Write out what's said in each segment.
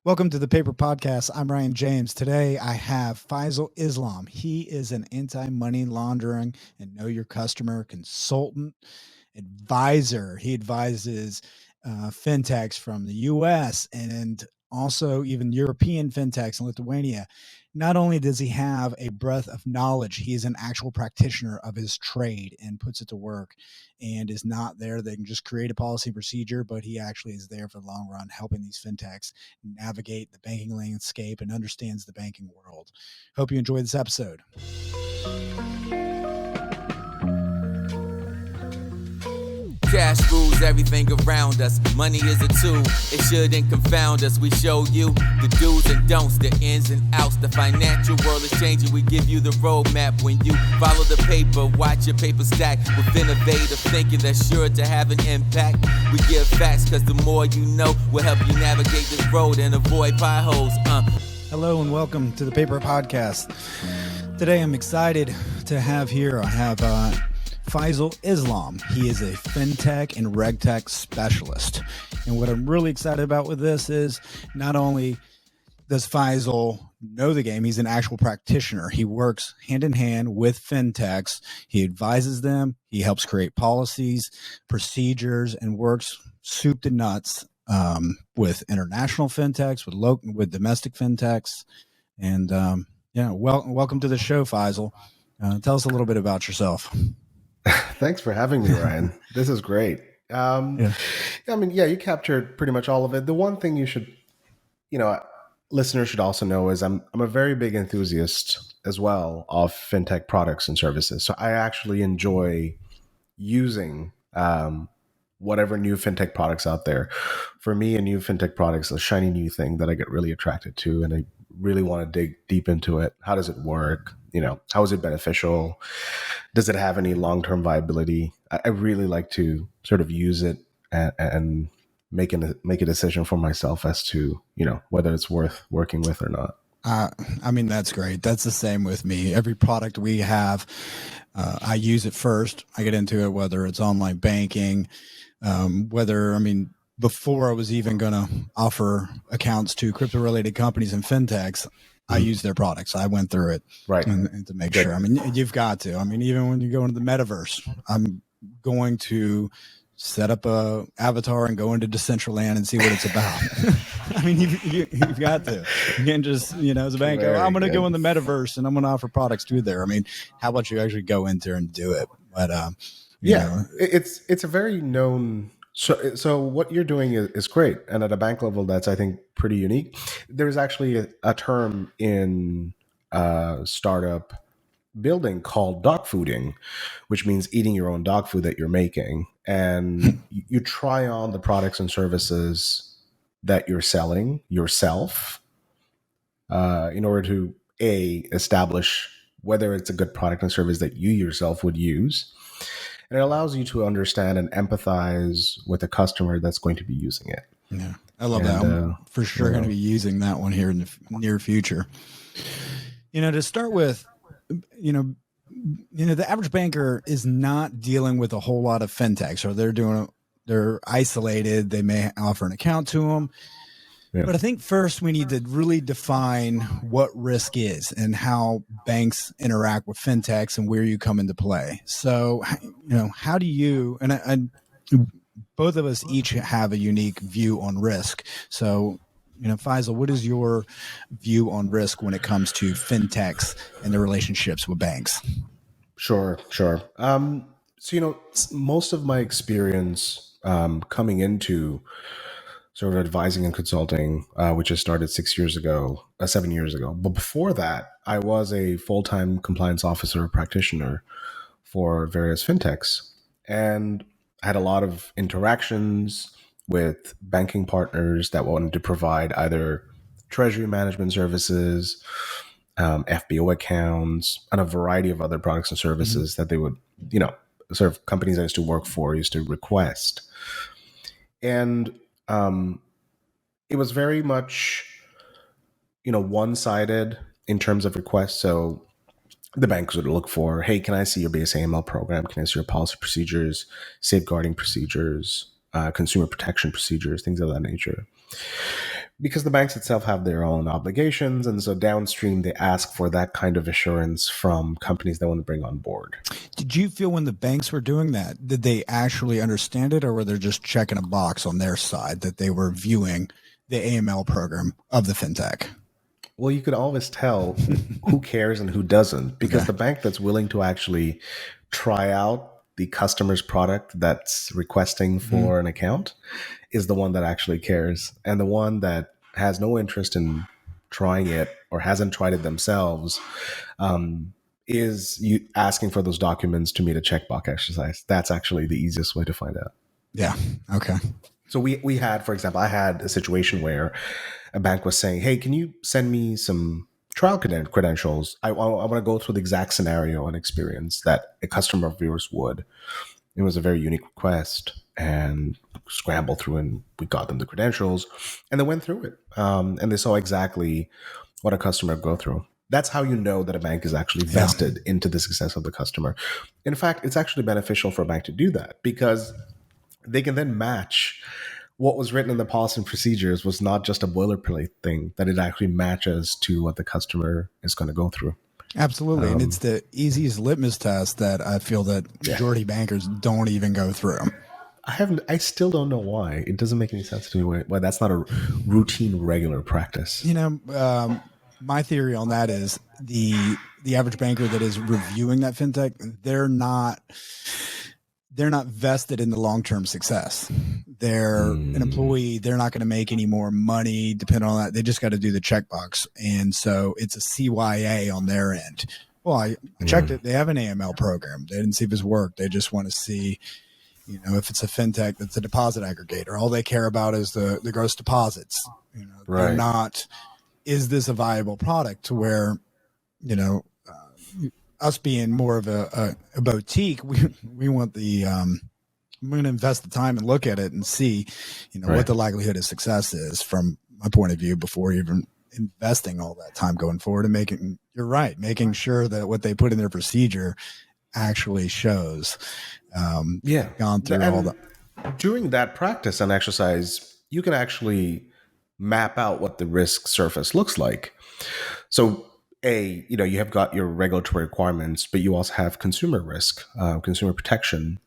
Welcome to the Paper Podcast. I'm Ryan James. Today I have Faisal Islam. He is an anti-money laundering and know your customer consultant, advisor. He advises fintechs from the US and also even European fintechs in Lithuania. Not only does he have a breadth of knowledge, he is an actual practitioner of his trade and puts it to work and is not there. They can just create a policy procedure, but he actually is there for the long run, helping these fintechs navigate the banking landscape and understands the banking world. Hope you enjoy this episode. Cash rules everything around us. Money is a tool, it shouldn't confound us. We show you the do's and don'ts, the ins and outs. The financial world is changing, we give you the roadmap. When you follow the paper, watch your paper stack. With innovative thinking that's sure to have an impact. We give facts, cause the more you know will help you navigate this road and avoid potholes. Hello and welcome to the Paper Podcast. Today I'm excited to have here, I have Faisal Islam. He is a Fintech and Regtech specialist. And what I'm really excited about with this is not only does Faisal know the game, he's an actual practitioner. He works hand in hand with Fintechs. He advises them. He helps create policies, procedures, and works soup to nuts with international Fintechs, with domestic Fintechs. And welcome to the show, Faisal. Tell us a little bit about yourself. Thanks for having me, Ryan. This is great. You captured pretty much all of it. The one thing listeners should also know is I'm a very big enthusiast as well of fintech products and services. So I actually enjoy using whatever new fintech products out there. For me, a new fintech product is a shiny new thing that I get really attracted to, and I really want to dig deep into it. How does it work? How is it beneficial? Does it have any long-term viability? I really like to sort of use it and make a decision for myself as to, whether it's worth working with or not. That's great. That's the same with me. Every product we have, I use it first. I get into it, whether it's online banking, before I was even going to offer accounts to crypto-related companies and fintechs, I use their products. I went through it, right, and to make sure. You've got to. Even when you go into the metaverse, I'm going to set up a avatar and go into Decentraland and see what it's about. You've got to. You can't just, as a bank, I'm going to go in the metaverse and I'm going to offer products to there. How about you actually go in there and do it? But it's a very known. So what you're doing is great. And at a bank level, that's, I think, pretty unique. There's actually a term in startup building called dog fooding, which means eating your own dog food that you're making. And you try on the products and services that you're selling yourself in order to, establish whether it's a good product and service that you yourself would use. And it allows you to understand and empathize with a customer that's going to be using it. Yeah, I love that. I'm for sure going to be using that one here in the near future. To start with, the average banker is not dealing with a whole lot of fintechs, or they're isolated. They may offer an account to them. Yeah. But I think first we need to really define what risk is and how banks interact with fintechs and where you come into play. So, how do you, and both of us each have a unique view on risk. So, Faisal, what is your view on risk when it comes to fintechs and the relationships with banks? Sure. Most of my experience coming into sort of advising and consulting, which has started 7 years ago. But before that, I was a full-time compliance officer practitioner for various fintechs. And I had a lot of interactions with banking partners that wanted to provide either treasury management services, FBO accounts, and a variety of other products and services that they would, sort of companies I used to work for used to request. And it was very much, one-sided in terms of requests. So the banks would look for, hey, can I see your base AML program? Can I see your policy procedures, safeguarding procedures, consumer protection procedures, things of that nature. Because the banks itself have their own obligations, and so downstream they ask for that kind of assurance from companies they want to bring on board. Did you feel when the banks were doing that, did they actually understand it, or were they just checking a box on their side that they were viewing the AML program of the fintech? Well, you could always tell who cares and who doesn't, because the bank that's willing to actually try out the customer's product that's requesting for an account is the one that actually cares. And the one that has no interest in trying it or hasn't tried it themselves is you asking for those documents to meet a checkbox exercise. That's actually the easiest way to find out. Yeah. Okay. So we had, for example, I had a situation where a bank was saying, hey, can you send me some trial credentials? I want to go through the exact scenario and experience that a customer of yours would. It was a very unique request, and scrambled through, and we got them the credentials, and they went through it. And they saw exactly what a customer would go through. That's how you know that a bank is actually vested into the success of the customer. In fact, it's actually beneficial for a bank to do that, because they can then match what was written in the policy and procedures was not just a boilerplate thing, that it actually matches to what the customer is going to go through. Absolutely. And it's the easiest litmus test that I feel that majority bankers don't even go through. I still don't know why. It doesn't make any sense to me why that's not a routine, regular practice. You know, my theory on that is the average banker that is reviewing that fintech, they're not vested in the long-term success. They're an employee. They're not going to make any more money depending on that. They just got to do the checkbox. And so it's a CYA on their end. Well, I checked it. They have an AML program. They didn't see if it's worked. They just want to see, you know, if it's a fintech that's a deposit aggregator. All they care about is the gross deposits. You know, they're not, is this a viable product to where, you know, us being more of a boutique, we want the I'm going to invest the time and look at it and see, you know, what the likelihood of success is from my point of view before even investing all that time going forward and making sure that what they put in their procedure actually shows. Gone through all that. During that practice and exercise, you can actually map out what the risk surface looks like. So you know, you have got your regulatory requirements, but you also have consumer risk, consumer protection.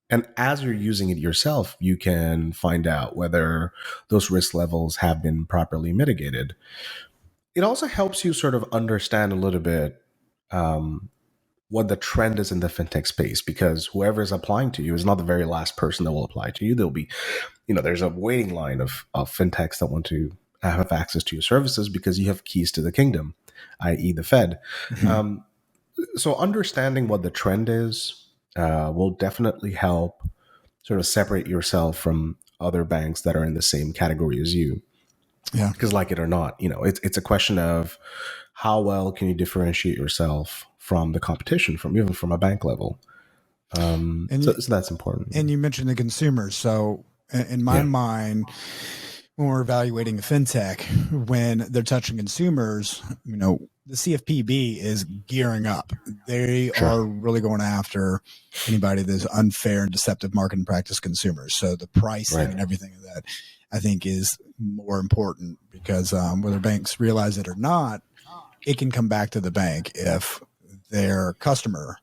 And as you're using it yourself, you can find out whether those risk levels have been properly mitigated. It also helps you sort of understand a little bit what the trend is in the fintech space, because whoever is applying to you is not the very last person that will apply to you. There'll be, you know, there's a waiting line of fintechs that want to have access to your services because you have keys to the kingdom, i.e. the Fed. So understanding what the trend is will definitely help sort of separate yourself from other banks that are in the same category as you. Yeah. Because like it or not, you know, it's a question of how well can you differentiate yourself from the competition, even from a bank level. So that's important. And you mentioned the consumers. So in my mind, when we're evaluating a fintech, when they're touching consumers, you know, the CFPB is gearing up. They are really going after anybody that's unfair and deceptive marketing practice consumers. So the pricing and everything of that, I think, is more important, because whether banks realize it or not, it can come back to the bank if their customer,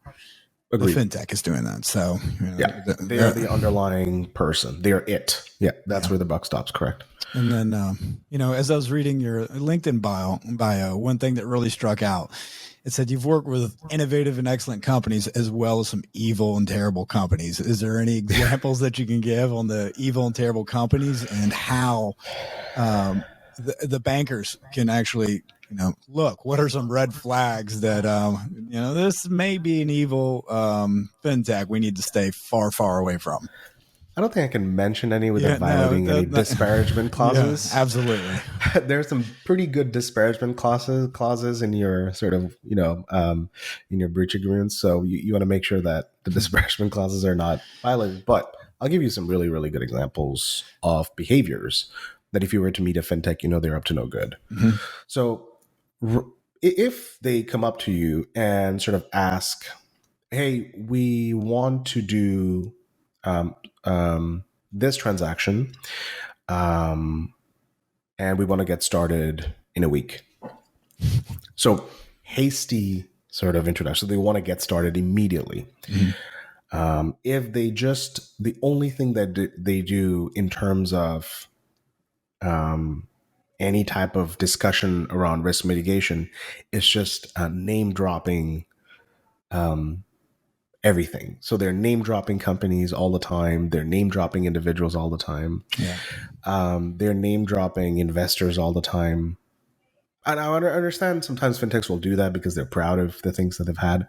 the fintech, is doing that. So you know, they are the underlying person. They are it. Yeah, that's where the buck stops. Correct. And then, you know, as I was reading your LinkedIn bio, one thing that really struck out, it said you've worked with innovative and excellent companies as well as some evil and terrible companies. Is there any examples that you can give on the evil and terrible companies and how the bankers can actually, you know, look, what are some red flags that, you know, this may be an evil fintech we need to stay far, far away from? I don't think I can mention any without violating any disparagement clauses. Yeah, absolutely. There's some pretty good disparagement clauses in your sort of, you know, in your breach agreements. So you want to make sure that the disparagement clauses are not violated. But I'll give you some really, really good examples of behaviors that if you were to meet a fintech, you know, they're up to no good. So if they come up to you and sort of ask, hey, we want to do this transaction, and we want to get started in a week. So hasty sort of introduction. So they want to get started immediately. If they just, the only thing that they do in terms of any type of discussion around risk mitigation is just name dropping everything. So they're name dropping companies all the time. They're name dropping individuals all the time. Yeah. They're name dropping investors all the time. And I understand sometimes fintechs will do that because they're proud of the things that they've had.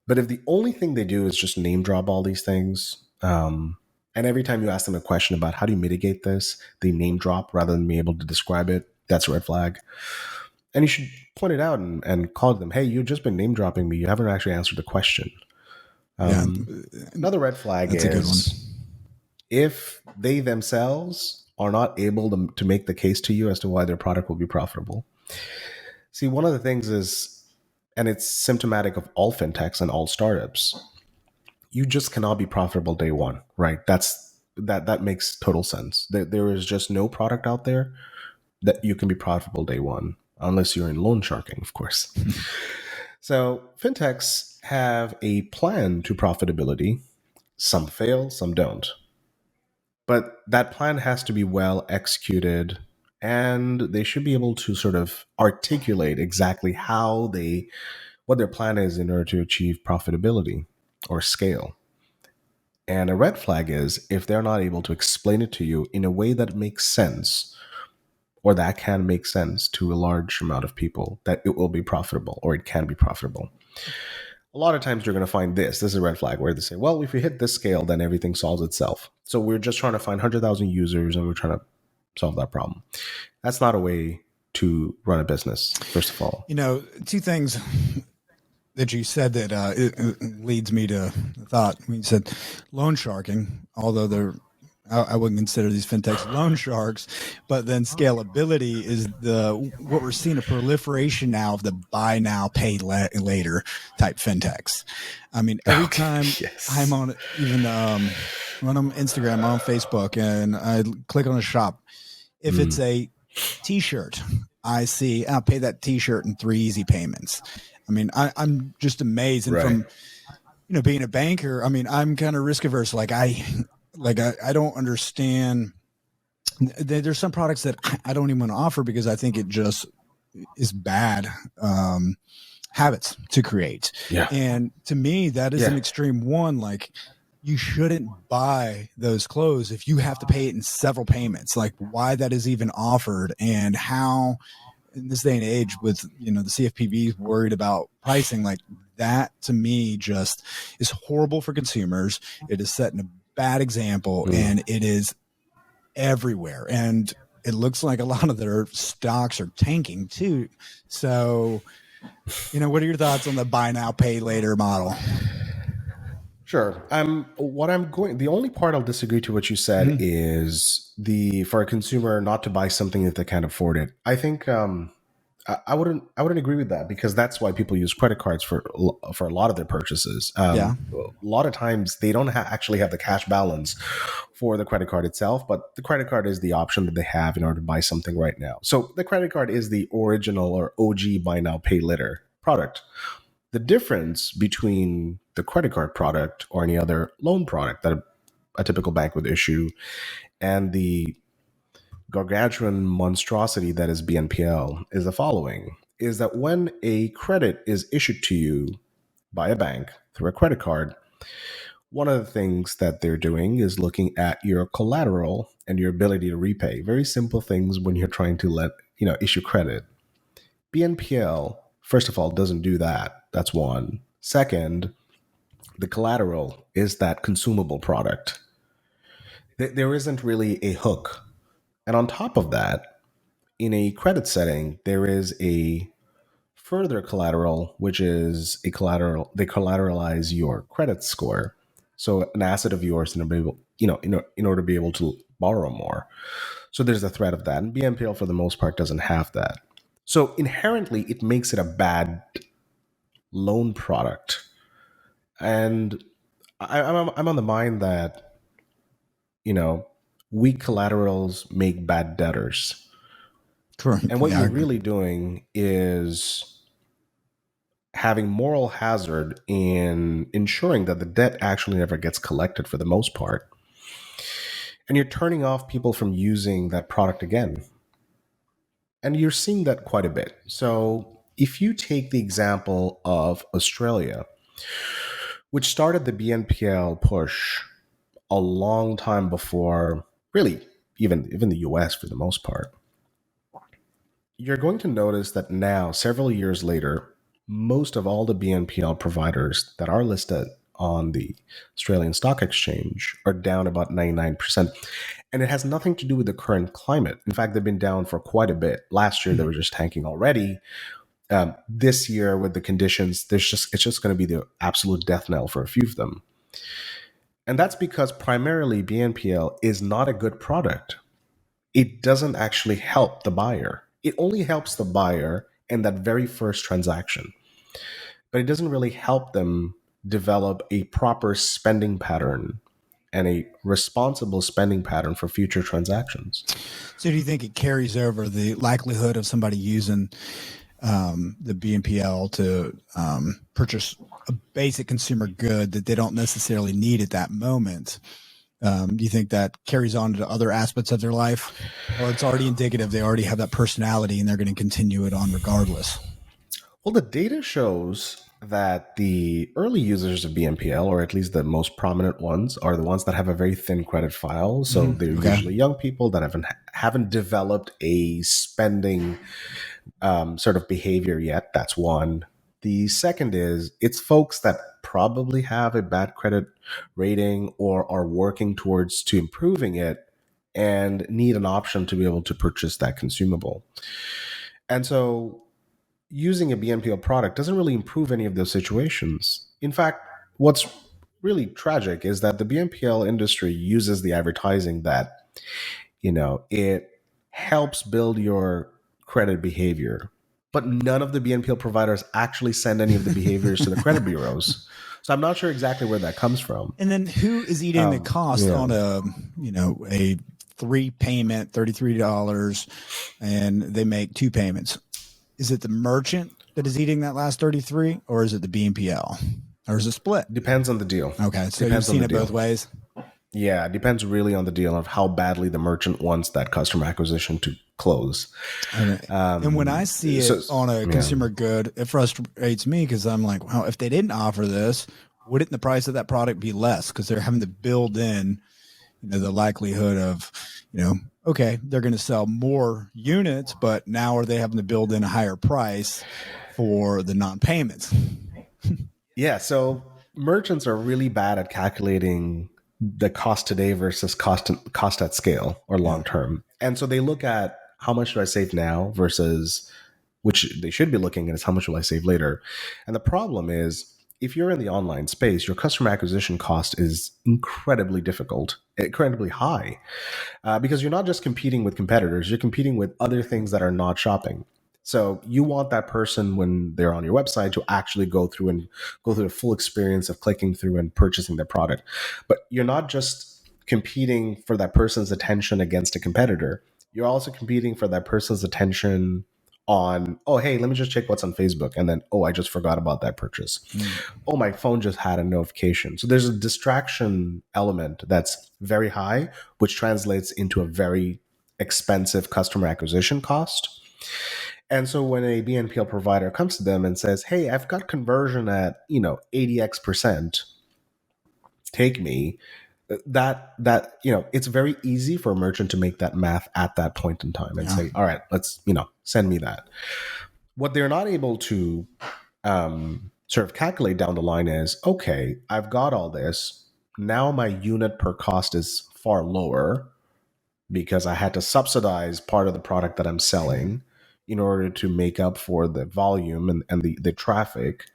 But if the only thing they do is just name drop all these things, and every time you ask them a question about how do you mitigate this, they name drop rather than being able to describe it, that's a red flag. And you should point it out and call them, hey, you've just been name dropping me. You haven't actually answered the question. Another red flag That's a good one. If they themselves are not able to make the case to you as to why their product will be profitable. See, one of the things is, and it's symptomatic of all fintechs and all startups, you just cannot be profitable day one, right? That makes total sense. There is just no product out there that you can be profitable day one, unless you're in loan sharking, of course. So fintechs have a plan to profitability. Some fail, some don't. But that plan has to be well executed, and they should be able to sort of articulate exactly what their plan is in order to achieve profitability or scale. And a red flag is if they're not able to explain it to you in a way that makes sense, or that can make sense to a large amount of people, that it will be profitable or it can be profitable. A lot of times you're going to find this is a red flag where they say, well, if we hit this scale, then everything solves itself. So we're just trying to find 100,000 users and we're trying to solve that problem. That's not a way to run a business, first of all. Two things that you said that it leads me to thought. You said loan sharking, although I wouldn't consider these fintechs loan sharks, but then scalability is what we're seeing, a proliferation now of the buy now, pay later type fintechs. I mean, every time I'm on even when I'm on Instagram, I'm on Facebook, and I click on a shop, if it's a T-shirt, I see I'll pay that T-shirt in 3 easy payments. I mean, I'm just amazed, and from being a banker, I mean, I'm kind of risk averse. I don't understand. There's some products that I don't even want to offer because I think it just is bad habits to create. Yeah. And to me, that is an extreme one. Like, you shouldn't buy those clothes if you have to pay it in several payments. Like, why that is even offered, and how in this day and age with the CFPB worried about pricing, like that to me just is horrible for consumers. It is setting a bad example, and it is everywhere, and it looks like a lot of their stocks are tanking too. So what are your thoughts on the buy now pay later model? Sure. The only part I'll disagree to what you said is for a consumer not to buy something if they can't afford it. I think I wouldn't agree with that, because that's why people use credit cards for a lot of their purchases. A lot of times they don't actually have the cash balance for the credit card itself, but the credit card is the option that they have in order to buy something right now. So the credit card is the original or OG buy now pay later product. The difference between the credit card product or any other loan product that a typical bank would issue and the gargantuan monstrosity that is BNPL is the following, is that when a credit is issued to you by a bank through a credit card, one of the things that they're doing is looking at your collateral and your ability to repay. Very simple things when you're trying to issue credit. BNPL, first of all, doesn't do that. That's one. Second, the collateral is that consumable product. There isn't really a hook. And on top of that, in a credit setting, there is a further collateral, which is they collateralize your credit score. So an asset of yours in order to be able to borrow more. So there's the threat of that. And BNPL for the most part doesn't have that. So inherently, it makes it a bad loan product. And I'm on the mind that, weak collaterals make bad debtors. Correct. And what Yeah, I you're agree. really doing is having moral hazard in ensuring that the debt actually never gets collected for the most part. And you're turning off people from using that product again. And you're seeing that quite a bit. So if you take the example of Australia, which started the BNPL push a long time before, really, even the US for the most part, you're going to notice that now, several years later, most of all the BNPL providers that are listed on the Australian Stock Exchange are down about 99%. And it has nothing to do with the current climate. In fact, they've been down for quite a bit. Last year, they were just tanking already. This year, with the conditions, it's just going to be the absolute death knell for a few of them. And that's because primarily BNPL is not a good product. It doesn't actually help the buyer. It only helps the buyer in that very first transaction. But it doesn't really help them develop a proper spending pattern and a responsible spending pattern for future transactions. So do you think it carries over the likelihood of somebody using the BNPL to purchase a basic consumer good that they don't necessarily need at that moment? Do you think that carries on to other aspects of their life, or it's already indicative they already have that personality and they're going to continue it on regardless? Well, the data shows that the early users of BNPL, or at least the most prominent ones, are the ones that have a very thin credit file. So they're usually young people that haven't developed a spending sort of behavior yet. That's one. The second is it's folks that probably have a bad credit rating or are working towards to improving it and need an option to be able to purchase that consumable. And so using a BNPL product doesn't really improve any of those situations. In fact, what's really tragic is that the BNPL industry uses the advertising that, it helps build your credit behavior. But none of the BNPL providers actually send any of the behaviors to the credit bureaus. So I'm not sure exactly where that comes from. And then who is eating the cost on a 3-payment, $33, and they make 2 payments? Is it the merchant that is eating that last 33, or is it the BNPL, or is it split? Depends on the deal. Okay, so Depends you've seen on it the deal. both ways. Yeah, it depends really on the deal of how badly the merchant wants that customer acquisition to close. And when I see it on a consumer good, it frustrates me because I'm like, well, if they didn't offer this, wouldn't the price of that product be less? Because they're having to build in, the likelihood of, okay, they're going to sell more units, but now are they having to build in a higher price for the non-payments? Yeah, so merchants are really bad at calculating the cost today versus cost at scale or long term. And so they look at how much do I save now versus, which they should be looking at, is how much will I save later. And the problem is, if you're in the online space, your customer acquisition cost is incredibly high, because you're not just competing with competitors, you're competing with other things that are not shopping. So you want that person, when they're on your website, to actually go through the full experience of clicking through and purchasing their product. But you're not just competing for that person's attention against a competitor. You're also competing for that person's attention on, oh, hey, let me just check what's on Facebook. And then, oh, I just forgot about that purchase. Oh, my phone just had a notification. So there's a distraction element that's very high, which translates into a very expensive customer acquisition cost. And so when a BNPL provider comes to them and says, hey, I've got conversion at, 80x%, take me, that it's very easy for a merchant to make that math at that point in time and say, all right, let's, send me that. What they're not able to sort of calculate down the line is, okay, I've got all this. Now my unit per cost is far lower because I had to subsidize part of the product that I'm selling in order to make up for the volume and the traffic.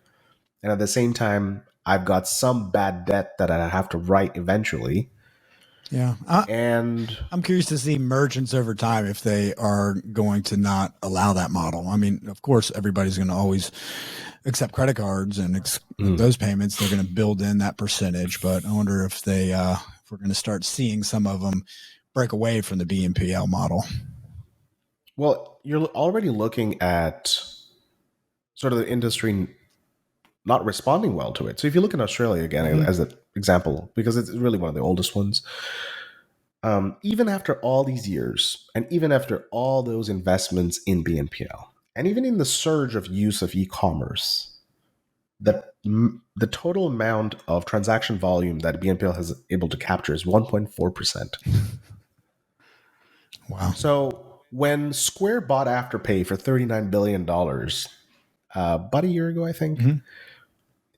And at the same time, I've got some bad debt that I have to write eventually. Yeah. I'm curious to see merchants over time if they are going to not allow that model. I mean, of course, everybody's going to always accept credit cards and those payments. They're going to build in that percentage. But I wonder if we're going to start seeing some of them break away from the BNPL model. Well, you're already looking at sort of the industry not responding well to it. So if you look at Australia again as an example, because it's really one of the oldest ones, even after all these years, and even after all those investments in BNPL, and even in the surge of use of e-commerce, the total amount of transaction volume that BNPL has able to capture is 1.4%. Wow. So when Square bought Afterpay for $39 billion, about a year ago, I think,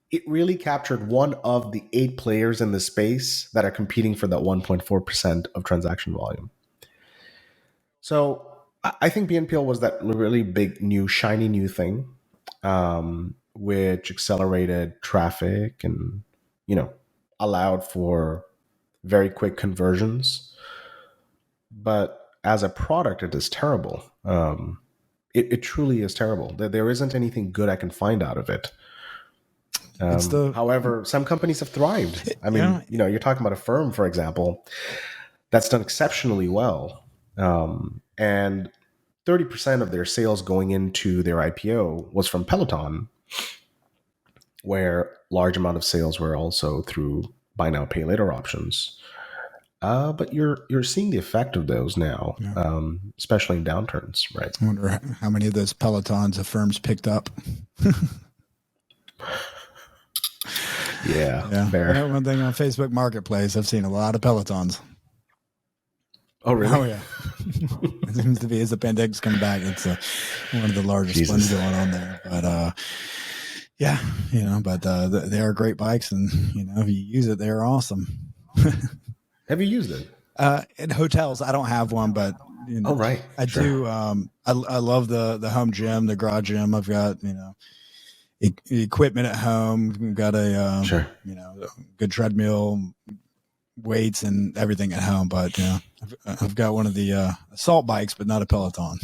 it really captured one of the 8 players in the space that are competing for that 1.4% of transaction volume. So I think BNPL was that really big, new, shiny new thing, which accelerated traffic and, allowed for very quick conversions. But as a product, it is terrible. It truly is terrible. There isn't anything good I can find out of it. However, some companies have thrived. I mean, you're talking about Affirm, for example, that's done exceptionally well. And 30% of their sales going into their IPO was from Peloton, where large amount of sales were also through buy now, pay later options. But you're seeing the effect of those now, especially in downturns, right? I wonder how many of those Pelotons Affirms picked up. Yeah, fair. I know one thing on Facebook Marketplace, I've seen a lot of Pelotons. Oh, really? Oh, yeah. It seems to be, as the pandemic's coming back, it's one of the largest ones going on there. But, they are great bikes, and, if you use it, they're awesome. Have you used it? In hotels, I don't have one, but, oh, right. I do. I love the home gym, the garage gym. I've got, equipment at home. We've got a good treadmill, weights, and everything at home. But I've got one of the assault bikes, but not a Peloton.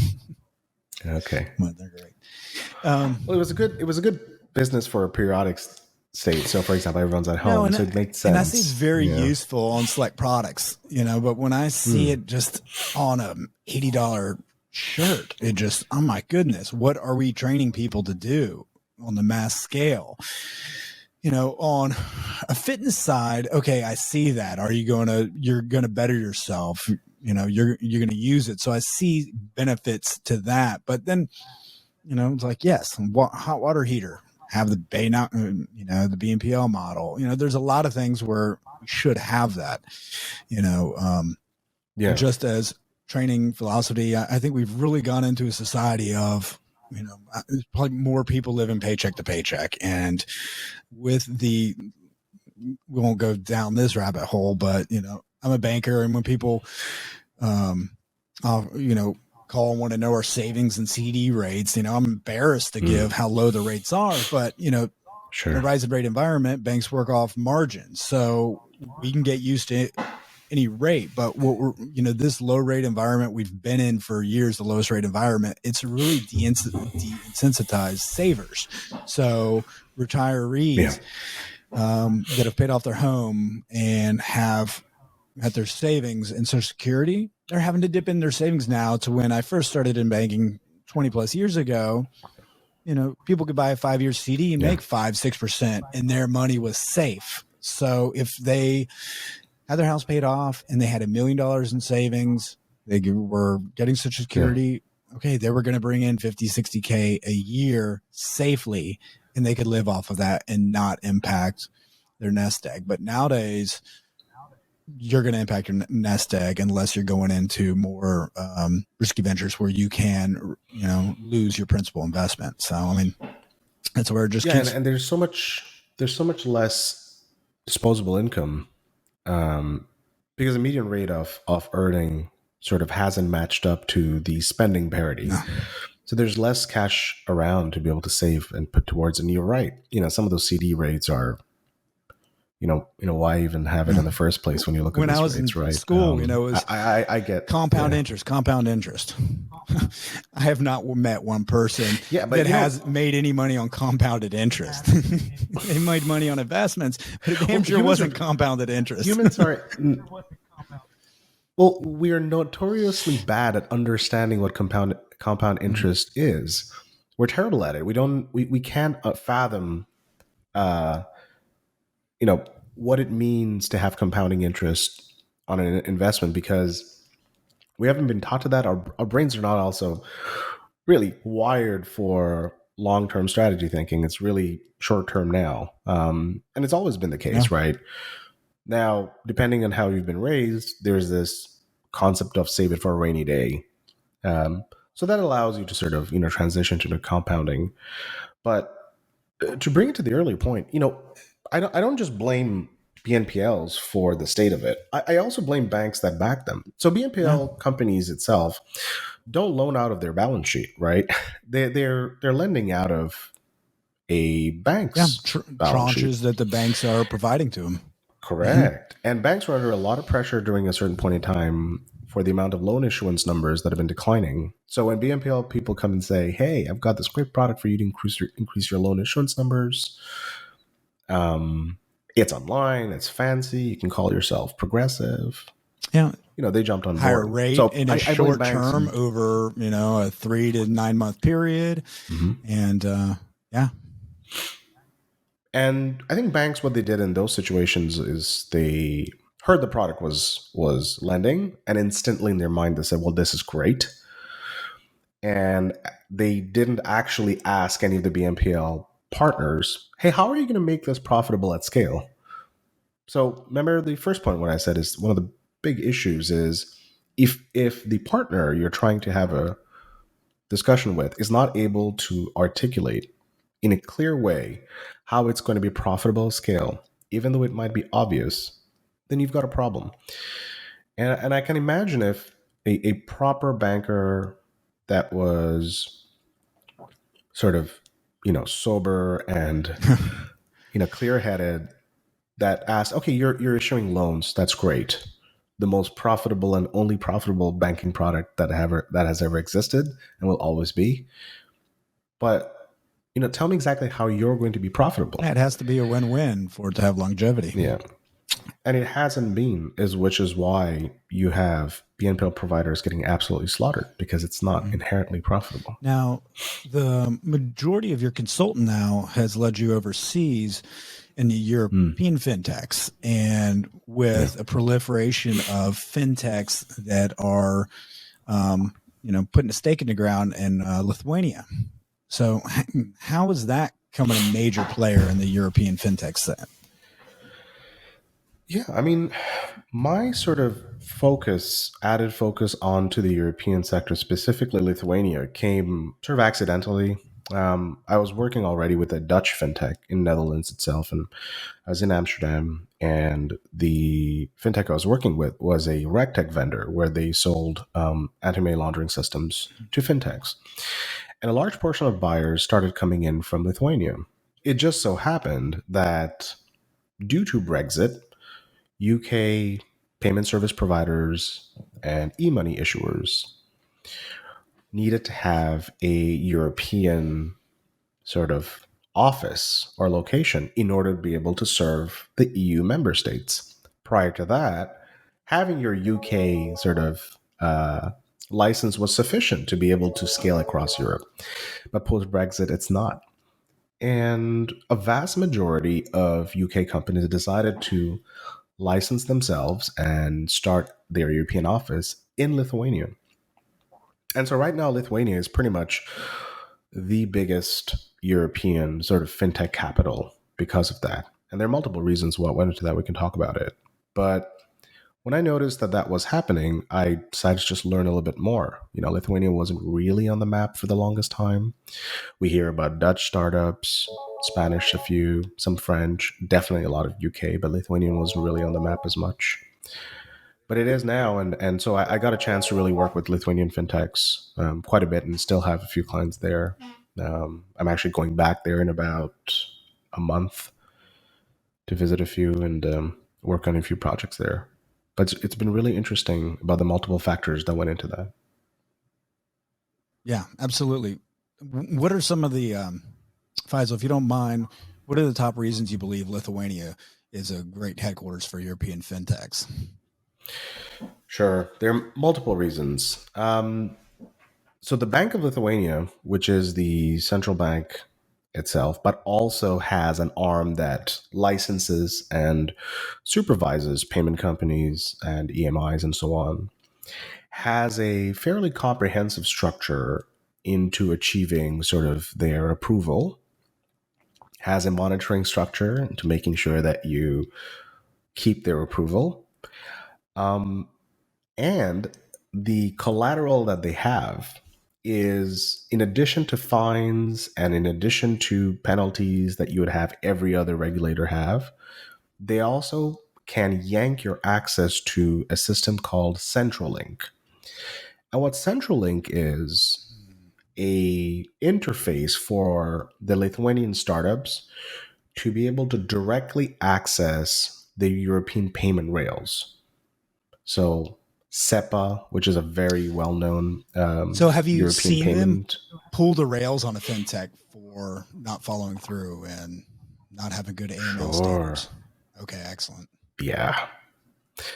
Okay, but they're great. Well, it was a good business for a periodic state. So, for example, everyone's at home, so it makes sense. And I see it's very useful on select products, But when I see it just on a $80 shirt, it just, oh my goodness, what are we training people to do on the mass scale? On a fitness side, okay, I see that. You're going to better yourself. You're going to use it. So I see benefits to that. But then, it's like, yes, hot water heater, have the the BNPL model. There's a lot of things where we should have that, just as training philosophy. I think we've really gone into a society of, probably more people living paycheck to paycheck. And with we won't go down this rabbit hole, but, I'm a banker, and when people, call and want to know our savings and CD rates, I'm embarrassed to give how low the rates are, but, in a rising rate environment, banks work off margins. So we can get used to any rate, but what we're, this low rate environment we've been in for years, the lowest rate environment, it's really de-incentivized savers. So retirees that have paid off their home and have had their savings and Social Security, they're having to dip in their savings now. To when I first started in banking 20 plus years ago, people could buy a 5-year CD and make 5-6%, and their money was safe. So if they had their house paid off and they had $1 million in savings, they were getting Social Security. Okay, they were going to bring in 50, 60K a year safely, and they could live off of that and not impact their nest egg. But nowadays, you're going to impact your nest egg unless you're going into more risky ventures where you can, lose your principal investment. So, I mean, that's where it just keeps. And there's so much less disposable income. Because the median rate of earning sort of hasn't matched up to the spending parity. No. So there's less cash around to be able to save and put towards. And you're right. Some of those CD rates are, why even have it in the first place when you look at these rates, right? School, it was I get compound interest. I have not met one person that has made any money on compounded interest. They made money on investments, but it damn sure wasn't compounded interest. Humans are Well, we are notoriously bad at understanding what compound interest is. We're terrible at it. We can't fathom uh, what it means to have compounding interest on an investment, because we haven't been taught to that. Our brains are not also really wired for long-term strategy thinking. It's really short-term now. And it's always been the case, right? Now, depending on how you've been raised, there's this concept of save it for a rainy day. So that allows you to sort of, transition to the compounding. But to bring it to the earlier point, I don't just blame BNPLs for the state of it. I also blame banks that back them. So BNPL companies itself don't loan out of their balance sheet, right? They're lending out of a bank's balance sheet. Tranches that the banks are providing to them. Correct. And banks were under a lot of pressure during a certain point in time for the amount of loan issuance numbers that have been declining. So when BNPL people come and say, "Hey, I've got this great product for you to increase your loan issuance numbers. It's online, it's fancy, you can call yourself progressive." Yeah. They jumped on Higher board. rate So in a short term over, a 3 to 9 month period. And yeah. And I think banks, what they did in those situations is they heard the product was lending, and instantly in their mind they said, "Well, this is great." And they didn't actually ask any of the BNPL partners, "Hey, how are you going to make this profitable at scale?" So remember the first point, what I said is one of the big issues is if the partner you're trying to have a discussion with is not able to articulate in a clear way how it's going to be profitable at scale, even though it might be obvious, then you've got a problem. And I can imagine if a proper banker that was sort of, sober and, clear-headed, that asked, "Okay, you're issuing loans. That's great. The most profitable and only profitable banking product that has ever existed and will always be. But tell me exactly how you're going to be profitable." It has to be a win-win for it to have longevity. Yeah. And it hasn't been, which is why you have BNPL providers getting absolutely slaughtered, because it's not inherently profitable. Now, the majority of your consultant now has led you overseas in the European fintechs, and with a proliferation of fintechs that are, putting a stake in the ground in Lithuania. So how is that becoming a major player in the European fintech set? Yeah, I mean, my sort of added focus onto the European sector, specifically Lithuania, came sort of accidentally. I was working already with a Dutch fintech in Netherlands itself, and I was in Amsterdam, and the fintech I was working with was a Regtech vendor where they sold anti-money laundering systems to fintechs. And a large portion of buyers started coming in from Lithuania. It just so happened that due to Brexit, UK payment service providers and e-money issuers needed to have a European sort of office or location in order to be able to serve the EU member states. Prior to that, having your UK sort of license was sufficient to be able to scale across Europe. But post-Brexit, it's not. And a vast majority of UK companies decided to license themselves and start their European office in Lithuania. And so right now, Lithuania is pretty much the biggest European sort of fintech capital because of that. And there are multiple reasons why I went into that. We can talk about it. But when I noticed that was happening, I decided to just learn a little bit more. Lithuania wasn't really on the map for the longest time. We hear about Dutch startups, Spanish a few, some French, definitely a lot of UK, but Lithuanian wasn't really on the map as much. But it is now, and so I got a chance to really work with Lithuanian fintechs quite a bit, and still have a few clients there. I'm actually going back there in about a month to visit a few and work on a few projects there. But it's been really interesting about the multiple factors that went into that. Yeah, absolutely. What are some of the, Faisal, if you don't mind, what are the top reasons you believe Lithuania is a great headquarters for European fintechs? Sure. There are multiple reasons. So the Bank of Lithuania, which is the central bank itself, but also has an arm that licenses and supervises payment companies and EMIs and so on, has a fairly comprehensive structure into achieving sort of their approval, has a monitoring structure into making sure that you keep their approval. And the collateral that they have is, in addition to fines and in addition to penalties that you would have every other regulator have, they also can yank your access to a system called CentralLink. And what CentralLink is a interface for the Lithuanian startups to be able to directly access the European payment rails. So SEPA, which is a very well-known So have you European seen payment. them pull the rails on a fintech for not following through and not having good AML Sure. standards? Okay, excellent. Yeah,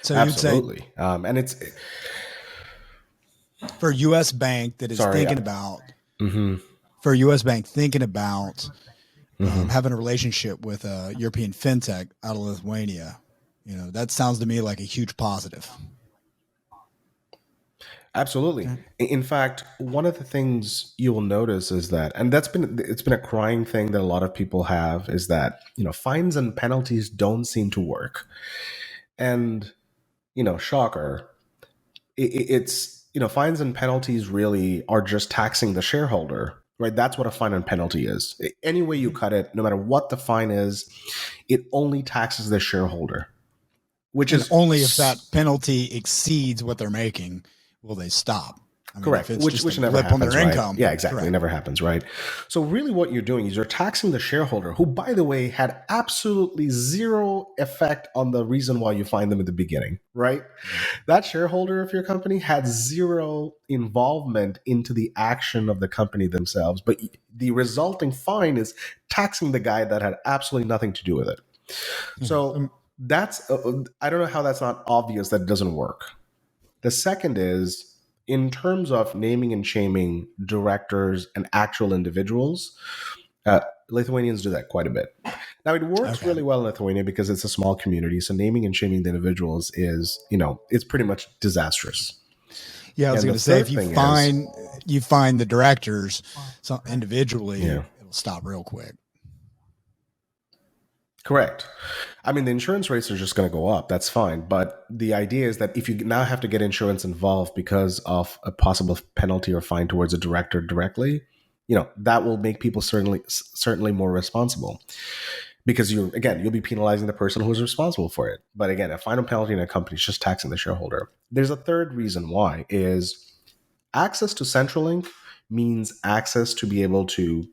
So absolutely. And it's you'd say for a U.S. bank that is sorry. thinking about Mhm. for a U.S. bank thinking about having a relationship with a European fintech out of Lithuania, that sounds to me like a huge positive. Absolutely. In fact, one of the things you will notice is that, and it's been a crying thing that a lot of people have, is that fines and penalties don't seem to work. And shocker, it's fines and penalties really are just taxing the shareholder, right? That's what a fine and penalty is. Any way you cut it, no matter what the fine is, it only taxes the shareholder, which And is only if that penalty exceeds what they're making will they stop. I mean, correct. if it's just Which a never blip on happens, their right? income. Yeah, exactly. Correct. It never happens, right? So really what you're doing is you're taxing the shareholder, who, by the way, had absolutely zero effect on the reason why you find them at the beginning, right? That shareholder of your company had zero involvement into the action of the company themselves, but the resulting fine is taxing the guy that had absolutely nothing to do with it. So that's, I don't know how that's not obvious that it doesn't work. The second is, in terms of naming and shaming directors and actual individuals, Lithuanians do that quite a bit. Now, it works really well in Lithuania because it's a small community. So naming and shaming the individuals is, it's pretty much disastrous. Yeah, I was going to say, if you find the directors individually, it'll stop real quick. Correct. I mean, the insurance rates are just going to go up. That's fine. But the idea is that if you now have to get insurance involved because of a possible penalty or fine towards a director directly, that will make people certainly more responsible, because you'll be penalizing the person who's responsible for it. But again, a final penalty in a company is just taxing the shareholder. There's a third reason why is access to CentralLink means access to be able to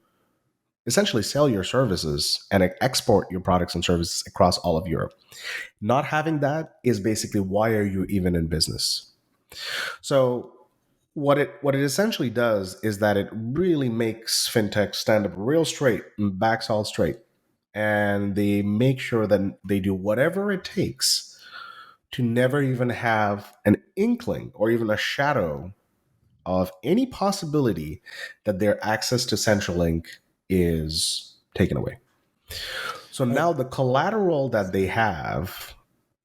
essentially sell your services and export your products and services across all of Europe. Not having that is basically, why are you even in business? So what it essentially does is that it really makes fintech stand up real straight and backs all straight. And they make sure that they do whatever it takes to never even have an inkling or even a shadow of any possibility that their access to CentralLink is taken away. So now the collateral that they have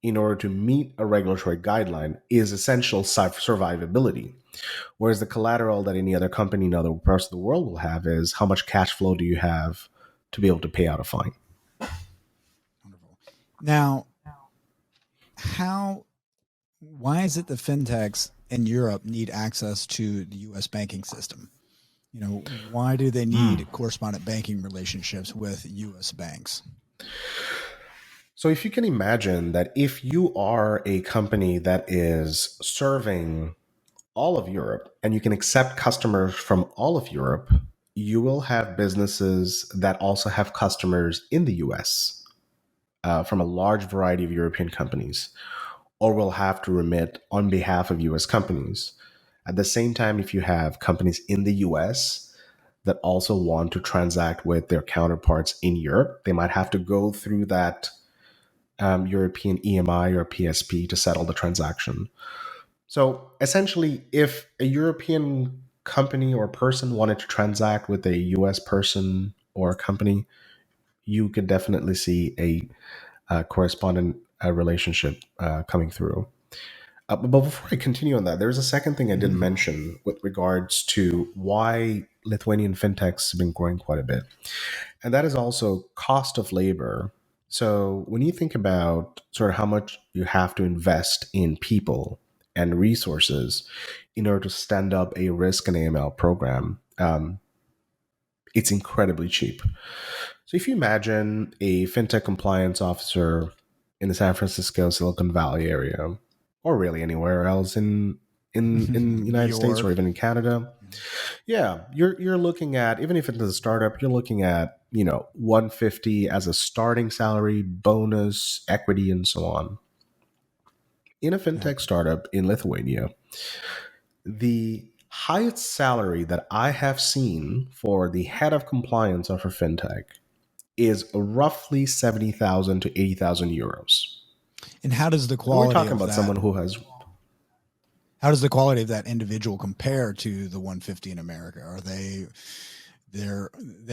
in order to meet a regulatory guideline is essential survivability. Whereas the collateral that any other company in other parts of the world will have is, how much cash flow do you have to be able to pay out a fine? Wonderful. Now, why is it the fintechs in Europe need access to the U.S. banking system? Why do they need correspondent banking relationships with U.S. banks? So if you can imagine that if you are a company that is serving all of Europe and you can accept customers from all of Europe, you will have businesses that also have customers in the US from a large variety of European companies, or will have to remit on behalf of US companies. At the same time, if you have companies in the US that also want to transact with their counterparts in Europe, they might have to go through that European EMI or PSP to settle the transaction. So essentially, if a European company or person wanted to transact with a US person or company, you could definitely see a correspondent relationship coming through. But before I continue on that, there's a second thing I didn't mention with regards to why Lithuanian fintechs have been growing quite a bit. And that is also cost of labor. So when you think about sort of how much you have to invest in people and resources in order to stand up a risk and AML program, it's incredibly cheap. So if you imagine a fintech compliance officer in the San Francisco, Silicon Valley area, or really anywhere else in the United States or even in Canada, yeah, you're looking at, even if it's a startup, you're looking at 150 as a starting salary, bonus, equity, and so on. In a fintech startup in Lithuania, the highest salary that I have seen for the head of compliance of a fintech is roughly 70,000 to 80,000 euros. And how does the And quality we're talking of about that, someone who has how does the quality of that individual compare to the 150 in America? Are they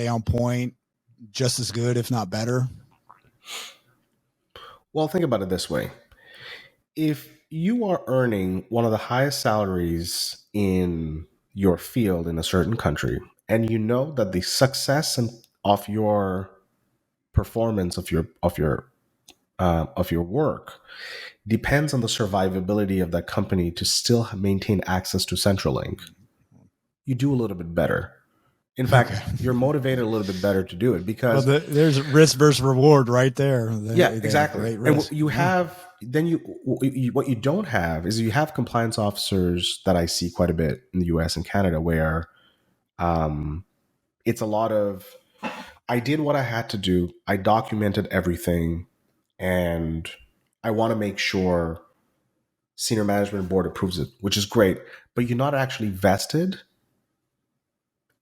on point, just as good, if not better? Well, think about it this way. If you are earning one of the highest salaries in your field in a certain country, and you know that the success of your performance of your work depends on the survivability of that company to still maintain access to Centralink, you do a little bit better. In fact, you're motivated a little bit better to do it because there's risk versus reward right there. Exactly. And what you have, then what you don't have is you have compliance officers that I see quite a bit in the US and Canada where it's a lot of, I did what I had to do, I documented everything, and I want to make sure senior management board approves it, which is great, but you're not actually vested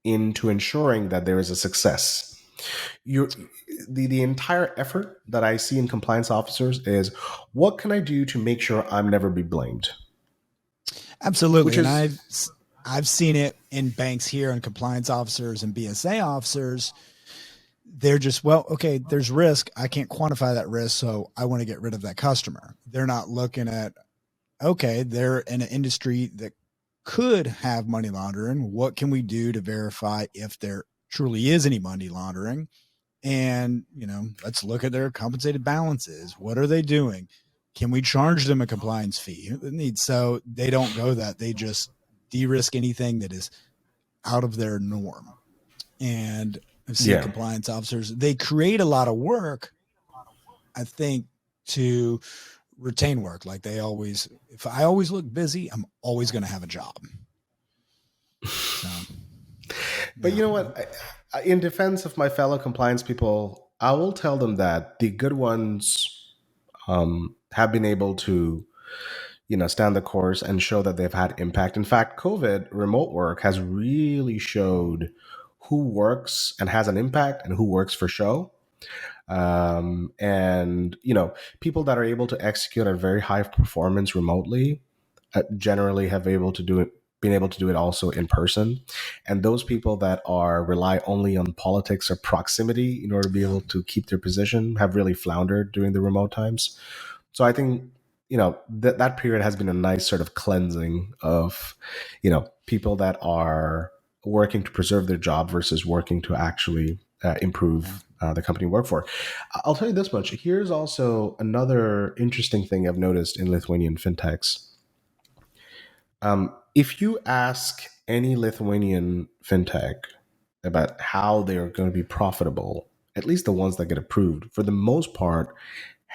into ensuring that there is a success. The entire effort that I see in compliance officers is, what can I do to make sure I'm never be blamed? Absolutely. And I've seen it in banks here, and compliance officers and BSA officers. They're just, well, okay, there's risk. I can't quantify that risk, so I want to get rid of that customer. They're not looking at, okay, they're in an industry that could have money laundering. What can we do to verify if there truly is any money laundering? And, let's look at their compensated balances. What are they doing? Can we charge them a compliance fee? So they don't go that. They just de-risk anything that is out of their norm. And I've seen compliance officers, they create a lot of work, I think, to retain work. Like if I always look busy, I'm always going to have a job. So, but you know what? In defense of my fellow compliance people, I will tell them that the good ones have been able to, stand the course and show that they've had impact. In fact, COVID, remote work has really showed who works and has an impact and who works for show. And people that are able to execute at very high performance remotely generally have been able to do it also in person. And those people that rely only on politics or proximity in order to be able to keep their position have really floundered during the remote times. So I think that period has been a nice sort of cleansing of people that are working to preserve their job versus working to actually improve the company you work for. I'll tell you this much. Here's also another interesting thing I've noticed in Lithuanian fintechs. If you ask any Lithuanian fintech about how they're going to be profitable, at least the ones that get approved, for the most part,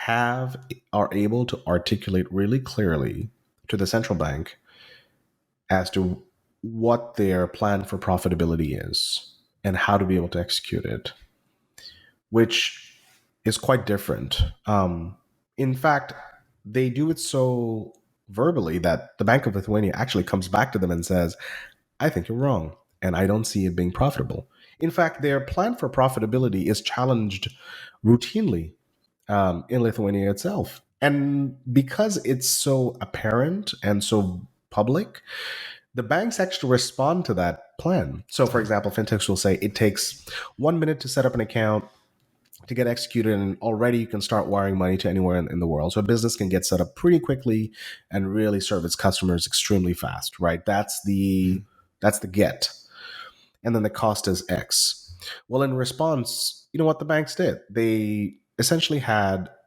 are able to articulate really clearly to the central bank as to what their plan for profitability is and how to be able to execute it, which is quite different. In fact, they do it so verbally that the Bank of Lithuania actually comes back to them and says, I think you're wrong, and I don't see it being profitable. In fact, their plan for profitability is challenged routinely in Lithuania itself. And because it's so apparent and so public, the banks actually respond to that plan. So, for example, fintechs will say it takes 1 minute to set up an account to get executed, and already you can start wiring money to anywhere in the world. So a business can get set up pretty quickly and really serve its customers extremely fast, right? That's the get. And then the cost is X. Well, in response, you know what the banks did? They essentially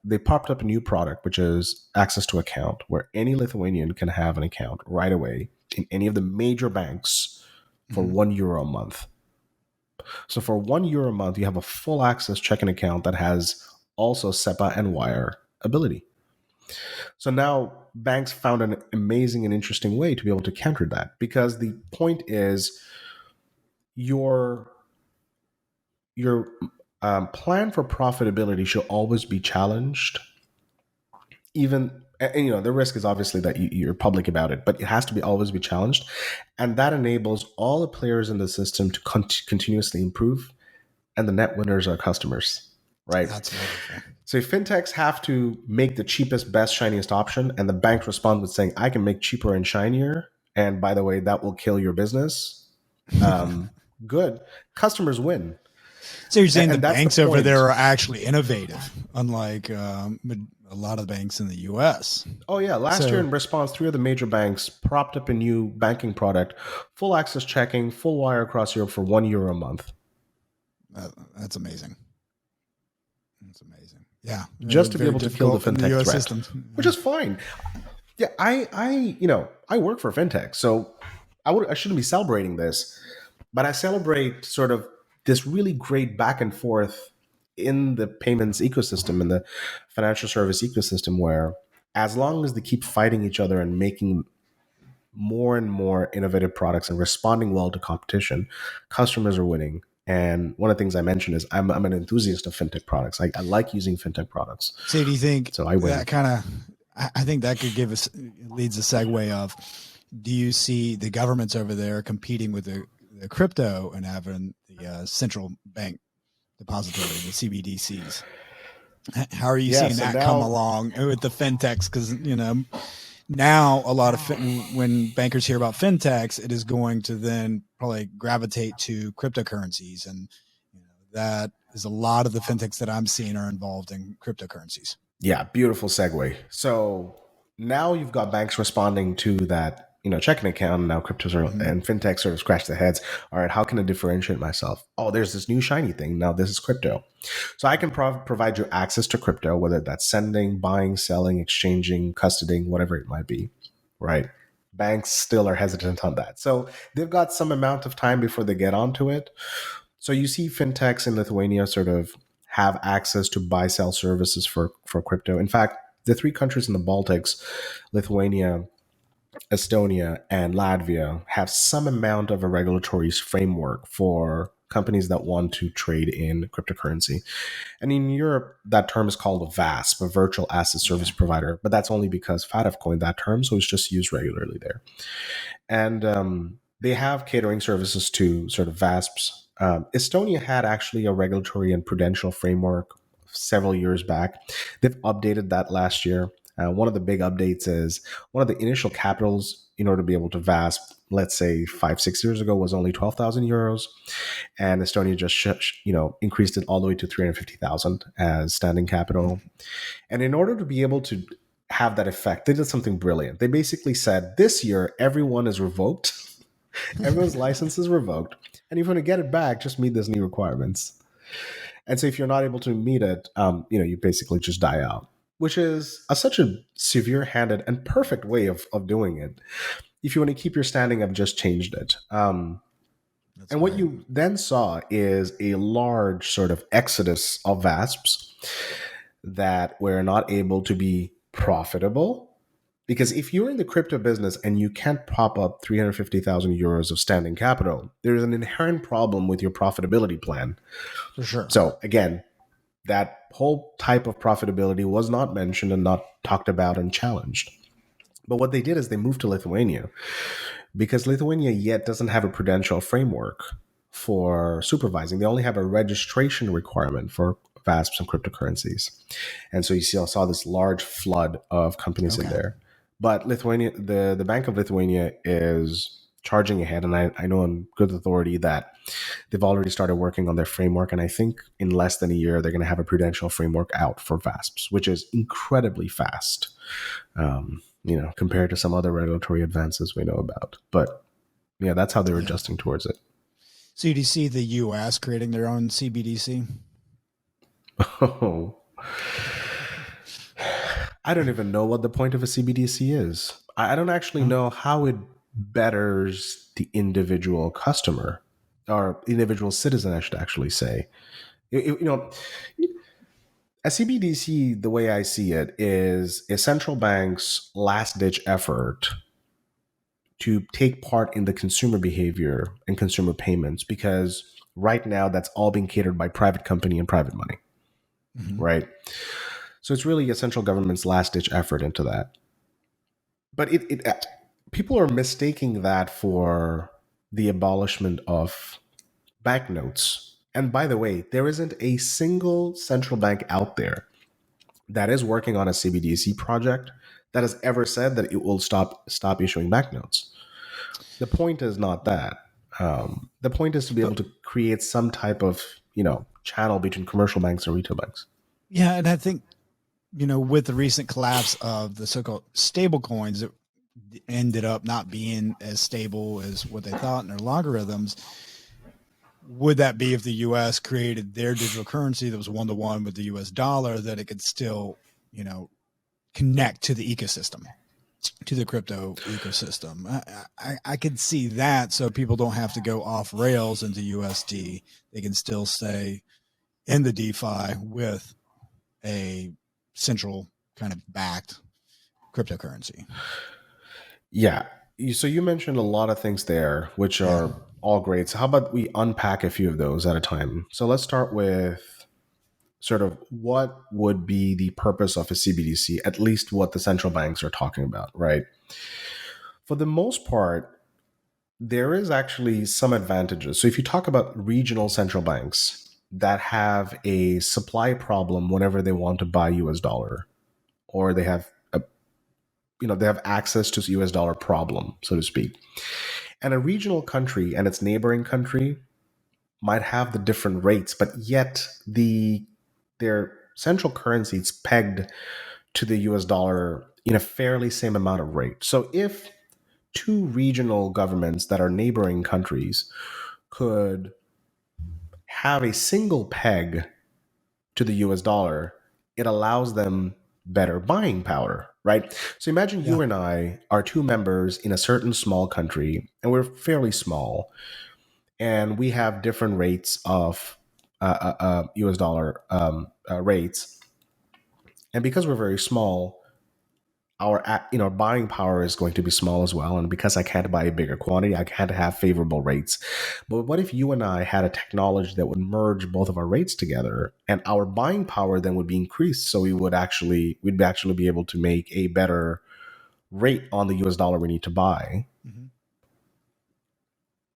they popped up a new product, which is access to account, where any Lithuanian can have an account right away in any of the major banks for €1 a month. So for €1 a month, you have a full access checking account that has also SEPA and wire ability. So now banks found an amazing and interesting way to be able to counter that, because the point is your plan for profitability should always be challenged. Even, and, the risk is obviously that you're public about it, but it has to always be challenged, and that enables all the players in the system to continuously improve, and the net winners are customers, right? That's wonderful. So if fintechs have to make the cheapest, best, shiniest option, and the banks respond with saying, "I can make cheaper and shinier, and by the way, that will kill your business," good, customers win. So you're saying And the that's banks the over point. there are actually innovative, unlike a lot of the banks in the U.S. Oh yeah, last year in response, 3 of the major banks propped up a new banking product, full access checking, full wire across Europe for €1 a month. That's amazing. That's amazing. Yeah, Just to be able to kill the fintech US threat, system, which is fine. Yeah, I work for fintech, so I shouldn't be celebrating this, but I celebrate sort of this really great back and forth in the payments ecosystem, in the financial service ecosystem, where as long as they keep fighting each other and making more and more innovative products and responding well to competition, customers are winning. And one of the things I mentioned is I'm an enthusiast of fintech products. I like using fintech products. So do you think So I win. that kind of, I think that could give us, leads a segue of, do you see the governments over there competing with the crypto and having the central bank depository, the CBDCs? How are you seeing that come along with the fintechs? Because, now a lot of when bankers hear about fintechs, it is going to then probably gravitate to cryptocurrencies, and that is a lot of the fintechs that I'm seeing are involved in cryptocurrencies. Yeah, beautiful segue. So now you've got banks responding to that, checking account, and now cryptos and fintech sort of scratch their heads. All right, how can I differentiate myself? Oh, there's this new shiny thing. Now this is crypto. So I can provide you access to crypto, whether that's sending, buying, selling, exchanging, custodying, whatever it might be, right? Banks still are hesitant on that. So they've got some amount of time before they get onto it. So you see fintechs in Lithuania sort of have access to buy-sell services for crypto. In fact, the 3 countries in the Baltics, Lithuania, Estonia, and Latvia, have some amount of a regulatory framework for companies that want to trade in cryptocurrency. And in Europe, that term is called a VASP, a virtual asset service provider, but that's only because FATF coined that term, so it's just used regularly there. And they have catering services to sort of VASPs. Estonia had actually a regulatory and prudential framework several years back. They've updated that last year. One of the big updates is one of the initial capitals in order to be able to VASP, let's say 5-6 years ago, was only €12,000, and Estonia just increased it all the way to 350,000 as standing capital. And in order to be able to have that effect, they did something brilliant. They basically said, this year everyone is revoked, everyone's license is revoked, and if you want to get it back, just meet those new requirements. And so if you're not able to meet it, you basically just die out, which is such a severe-handed and perfect way of doing it. If you want to keep your standing up, just changed it. And what you then saw is a large sort of exodus of VASPs that were not able to be profitable. Because if you're in the crypto business and you can't prop up €350,000 of standing capital, there's an inherent problem with your profitability plan. For sure. So again, that whole type of profitability was not mentioned and not talked about and challenged. But what they did is they moved to Lithuania, because Lithuania yet doesn't have a prudential framework for supervising. They only have a registration requirement for VASPs and cryptocurrencies. And so you saw this large flood of companies in Okay. there. But Lithuania, the Bank of Lithuania is charging ahead. And I know on good authority that they've already started working on their framework. And I think in less than a year, they're going to have a prudential framework out for VASPs, which is incredibly fast, compared to some other regulatory advances we know about. But yeah, that's how they're adjusting towards it. So do you see the U.S. creating their own CBDC? Oh, I don't even know what the point of a CBDC is. I don't actually know how it betters the individual customer or individual citizen, I should actually say. A CBDC, the way I see it, is a central bank's last ditch effort to take part in the consumer behavior and consumer payments, because right now that's all being catered by private company and private money, right? So it's really a central government's last ditch effort into that. But people are mistaking that for the abolishment of banknotes. And by the way, there isn't a single central bank out there that is working on a CBDC project that has ever said that it will stop issuing banknotes. The point is not that. The point is to be able to create some type of channel between commercial banks and retail banks. Yeah, and I think with the recent collapse of the so-called stable coins that ended up not being as stable as what they thought in their logarithms, would that be if the U.S. created their digital currency that was one-to-one with the U.S. dollar, that it could still, connect to the ecosystem, to the crypto ecosystem? I could see that, so people don't have to go off rails into USD. They can still stay in the DeFi with a central kind of backed cryptocurrency. Yeah. So you mentioned a lot of things there, which are all great. So how about we unpack a few of those at a time? So let's start with sort of what would be the purpose of a CBDC, at least what the central banks are talking about, right? For the most part, there is actually some advantages. So if you talk about regional central banks that have a supply problem whenever they want to buy US dollar, or they have they have access to US dollar problem, so to speak. And a regional country and its neighboring country might have the different rates, but yet their central currency is pegged to the US dollar in a fairly same amount of rate. So if two regional governments that are neighboring countries could have a single peg to the US dollar, it allows them better buying power, right? So imagine you and I are two members in a certain small country, and we're fairly small, and we have different rates of US dollar rates. And because we're very small, our buying power is going to be small as well. And because I can't buy a bigger quantity, I can't have favorable rates. But what if you and I had a technology that would merge both of our rates together, and our buying power then would be increased? So we'd actually be able to make a better rate on the US dollar we need to buy. Mm-hmm.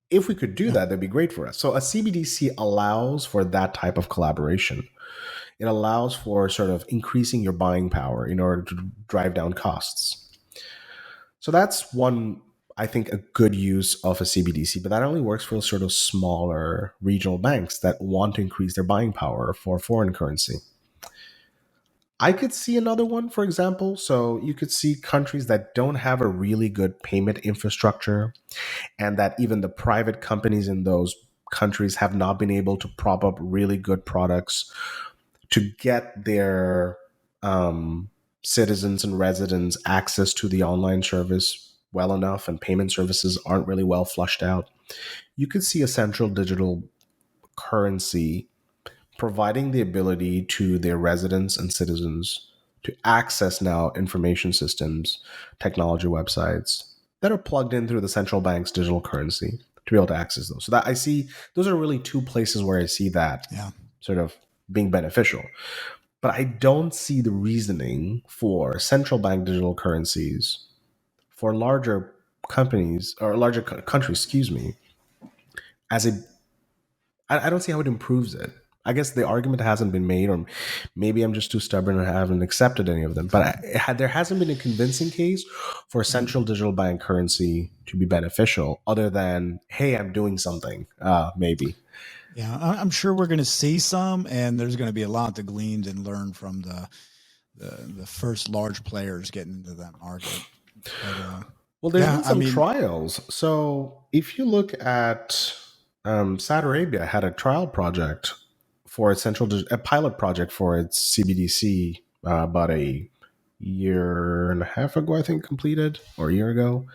If we could do that, that'd be great for us. So a CBDC allows for that type of collaboration. It allows for sort of increasing your buying power in order to drive down costs. So that's one, I think, a good use of a CBDC, but that only works for sort of smaller regional banks that want to increase their buying power for foreign currency. I could see another one, for example. So you could see countries that don't have a really good payment infrastructure, and that even the private companies in those countries have not been able to prop up really good products to get their citizens and residents access to the online service well enough, and payment services aren't really well flushed out. You could see a central digital currency providing the ability to their residents and citizens to access now information systems, technology websites that are plugged in through the central bank's digital currency to be able to access those. So that I see, those are really two places where I see that sort of being beneficial. But I don't see the reasoning for central bank digital currencies for larger companies or larger countries, I don't see how it improves it. I guess the argument hasn't been made, or maybe I'm just too stubborn and haven't accepted any of them. But there hasn't been a convincing case for central digital bank currency to be beneficial, other than, hey, I'm doing something. Maybe. Yeah, I'm sure we're going to see some, and there's going to be a lot to glean and learn from the first large players getting into that market. But, well, there's been some trials. So if you look at Saudi Arabia had a trial project for a pilot project for its CBDC about a year and a half ago, I think, completed, or a year ago.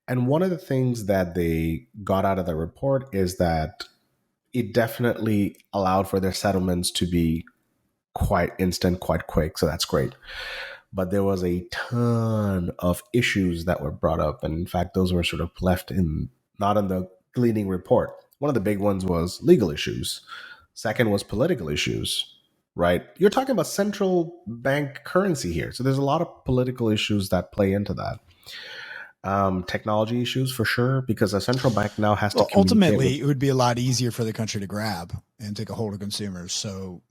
And one of the things that they got out of the report is that it definitely allowed for their settlements to be quite instant, quite quick. So that's great. But there was a ton of issues that were brought up. And in fact, those were sort of left not in the leading report. One of the big ones was legal issues. Second was political issues, right? You're talking about central bank currency here. So there's a lot of political issues that play into that. Technology issues for sure, because a central bank now has to ultimately it would be a lot easier for the country to grab and take a hold of consumers. So,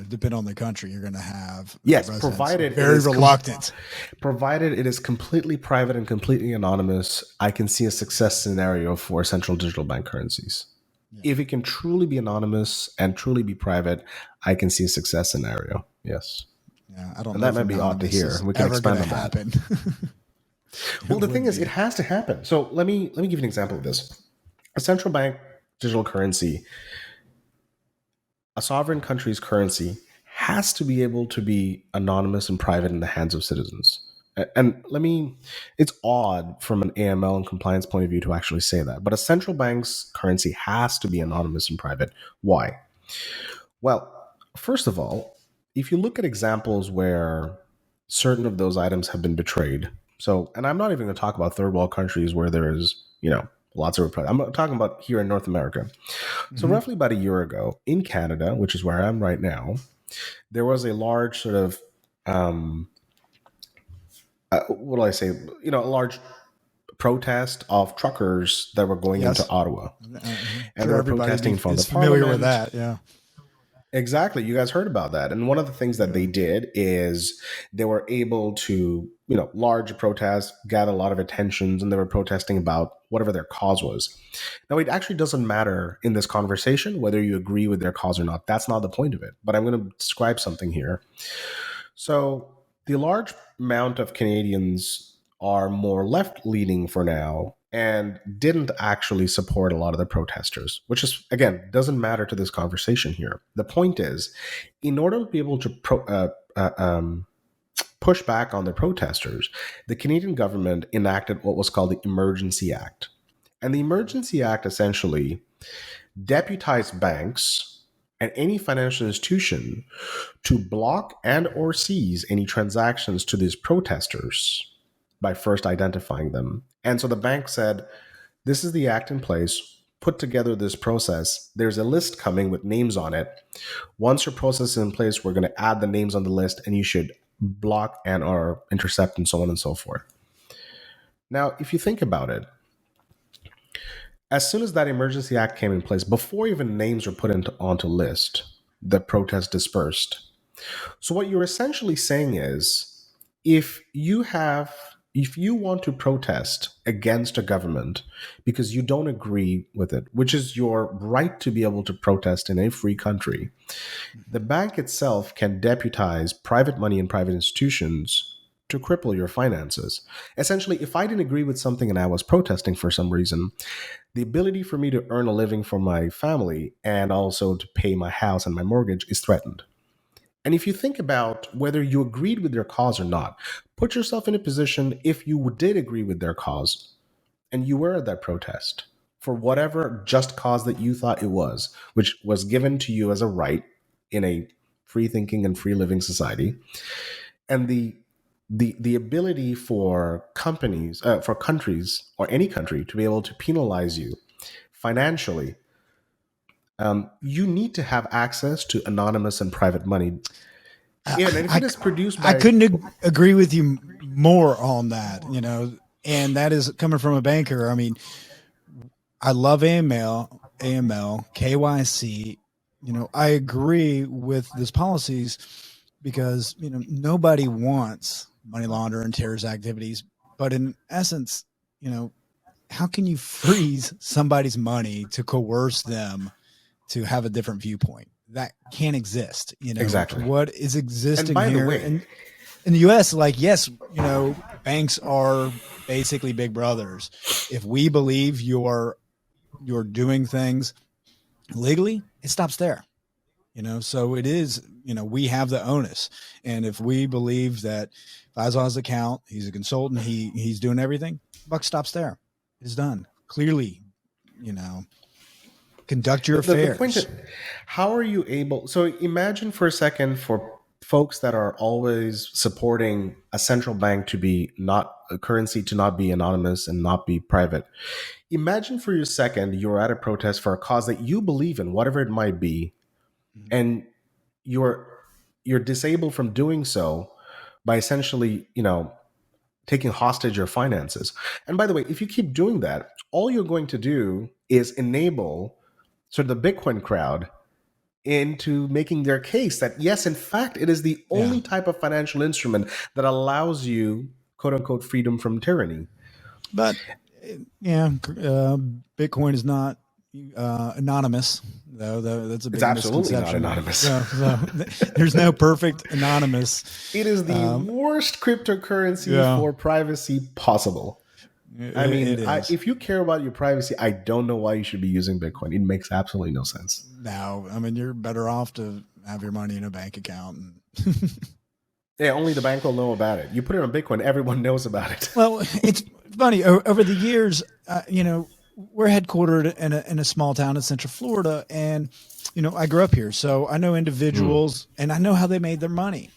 depending on the country, you're going to have provided very reluctant. Provided it is completely private and completely anonymous, I can see a success scenario for central digital bank currencies. Yeah. If it can truly be anonymous and truly be private, I can see a success scenario. Yes. Yeah, I don't. And that might be odd to hear. We can expand on that. Well, the thing is, it has to happen. So let me give you an example of this. A central bank digital currency, a sovereign country's currency, has to be able to be anonymous and private in the hands of citizens. And it's odd from an AML and compliance point of view to actually say that, but a central bank's currency has to be anonymous and private. Why? Well, first of all, if you look at examples where certain of those items have been betrayed, and I'm not even going to talk about third world countries where there is, lots of repression. I'm talking about here in North America. Mm-hmm. So roughly about a year ago in Canada, which is where I am right now, there was a large sort of, what do I say? A large protest of truckers that were going into Ottawa. And they were protesting from the familiar parliament. With that, yeah. Exactly. You guys heard about that. And one of the things that they did is they were able to, large protests, gather a lot of attentions, and they were protesting about whatever their cause was. Now, it actually doesn't matter in this conversation whether you agree with their cause or not. That's not the point of it. But I'm going to describe something here. So the large amount of Canadians are more left-leaning for now and didn't actually support a lot of the protesters, which is, again, doesn't matter to this conversation here. The point is, in order to be able to push back on the protesters, the Canadian government enacted what was called the Emergency Act. And the Emergency Act essentially deputized banks and any financial institution to block and or seize any transactions to these protesters by first identifying them. And so the bank said, this is the act in place, put together this process. There's a list coming with names on it. Once your process is in place, we're going to add the names on the list and you should block and or intercept and so on and so forth. Now, if you think about it, as soon as that Emergency Act came in place, before even names were put onto list, the protest dispersed. So what you're essentially saying is, if you want to protest against a government because you don't agree with it, which is your right to be able to protest in a free country, the bank itself can deputize private money and private institutions to cripple your finances. Essentially, if I didn't agree with something and I was protesting for some reason, the ability for me to earn a living for my family and also to pay my house and my mortgage is threatened. And if you think about whether you agreed with their cause or not, put yourself in a position if you did agree with their cause and you were at that protest for whatever just cause that you thought it was, which was given to you as a right in a free thinking and free living society. And the ability for companies, for countries or any country to be able to penalize you financially, you need to have access to anonymous and private money. Yeah, and if it is produced by... I couldn't agree with you more on that, and that is coming from a banker. I mean, I love AML, KYC, I agree with these policies because, nobody wants money laundering and terrorist activities. But in essence, how can you freeze somebody's money to coerce them to have a different viewpoint? That can't exist. Exactly. What is And existing by the here way, in the US, like, yes, banks are basically big brothers. If we believe you're doing things legally, it stops there. So it is, we have the onus. And if we believe that Faisal has an account, he's a consultant, he's doing everything, buck stops there. It's done. Clearly, conduct your the point affairs. that, how are you able? So imagine for a second, for folks that are always supporting a central bank to be not a currency, to not be anonymous and not be private. Imagine for a second you're at a protest for a cause that you believe in, whatever it might be, and you're disabled from doing so by essentially, taking hostage your finances. And by the way, if you keep doing that, all you're going to do is enable sort of the Bitcoin crowd into making their case that yes, in fact, it is the only type of financial instrument that allows you, quote unquote, freedom from tyranny. But Bitcoin is not anonymous, though. That's a It's big absolutely not misconception. anonymous. So there's no perfect anonymous. It is the worst cryptocurrency for privacy possible. I mean, if you care about your privacy, I don't know why you should be using Bitcoin. It makes absolutely no sense. No, I mean, you're better off to have your money in a bank account. And yeah, only the bank will know about it. You put it on Bitcoin, everyone knows about it. Well, it's funny. Over the years, we're headquartered in a small town in Central Florida, and I grew up here, so I know individuals, and I know how they made their money.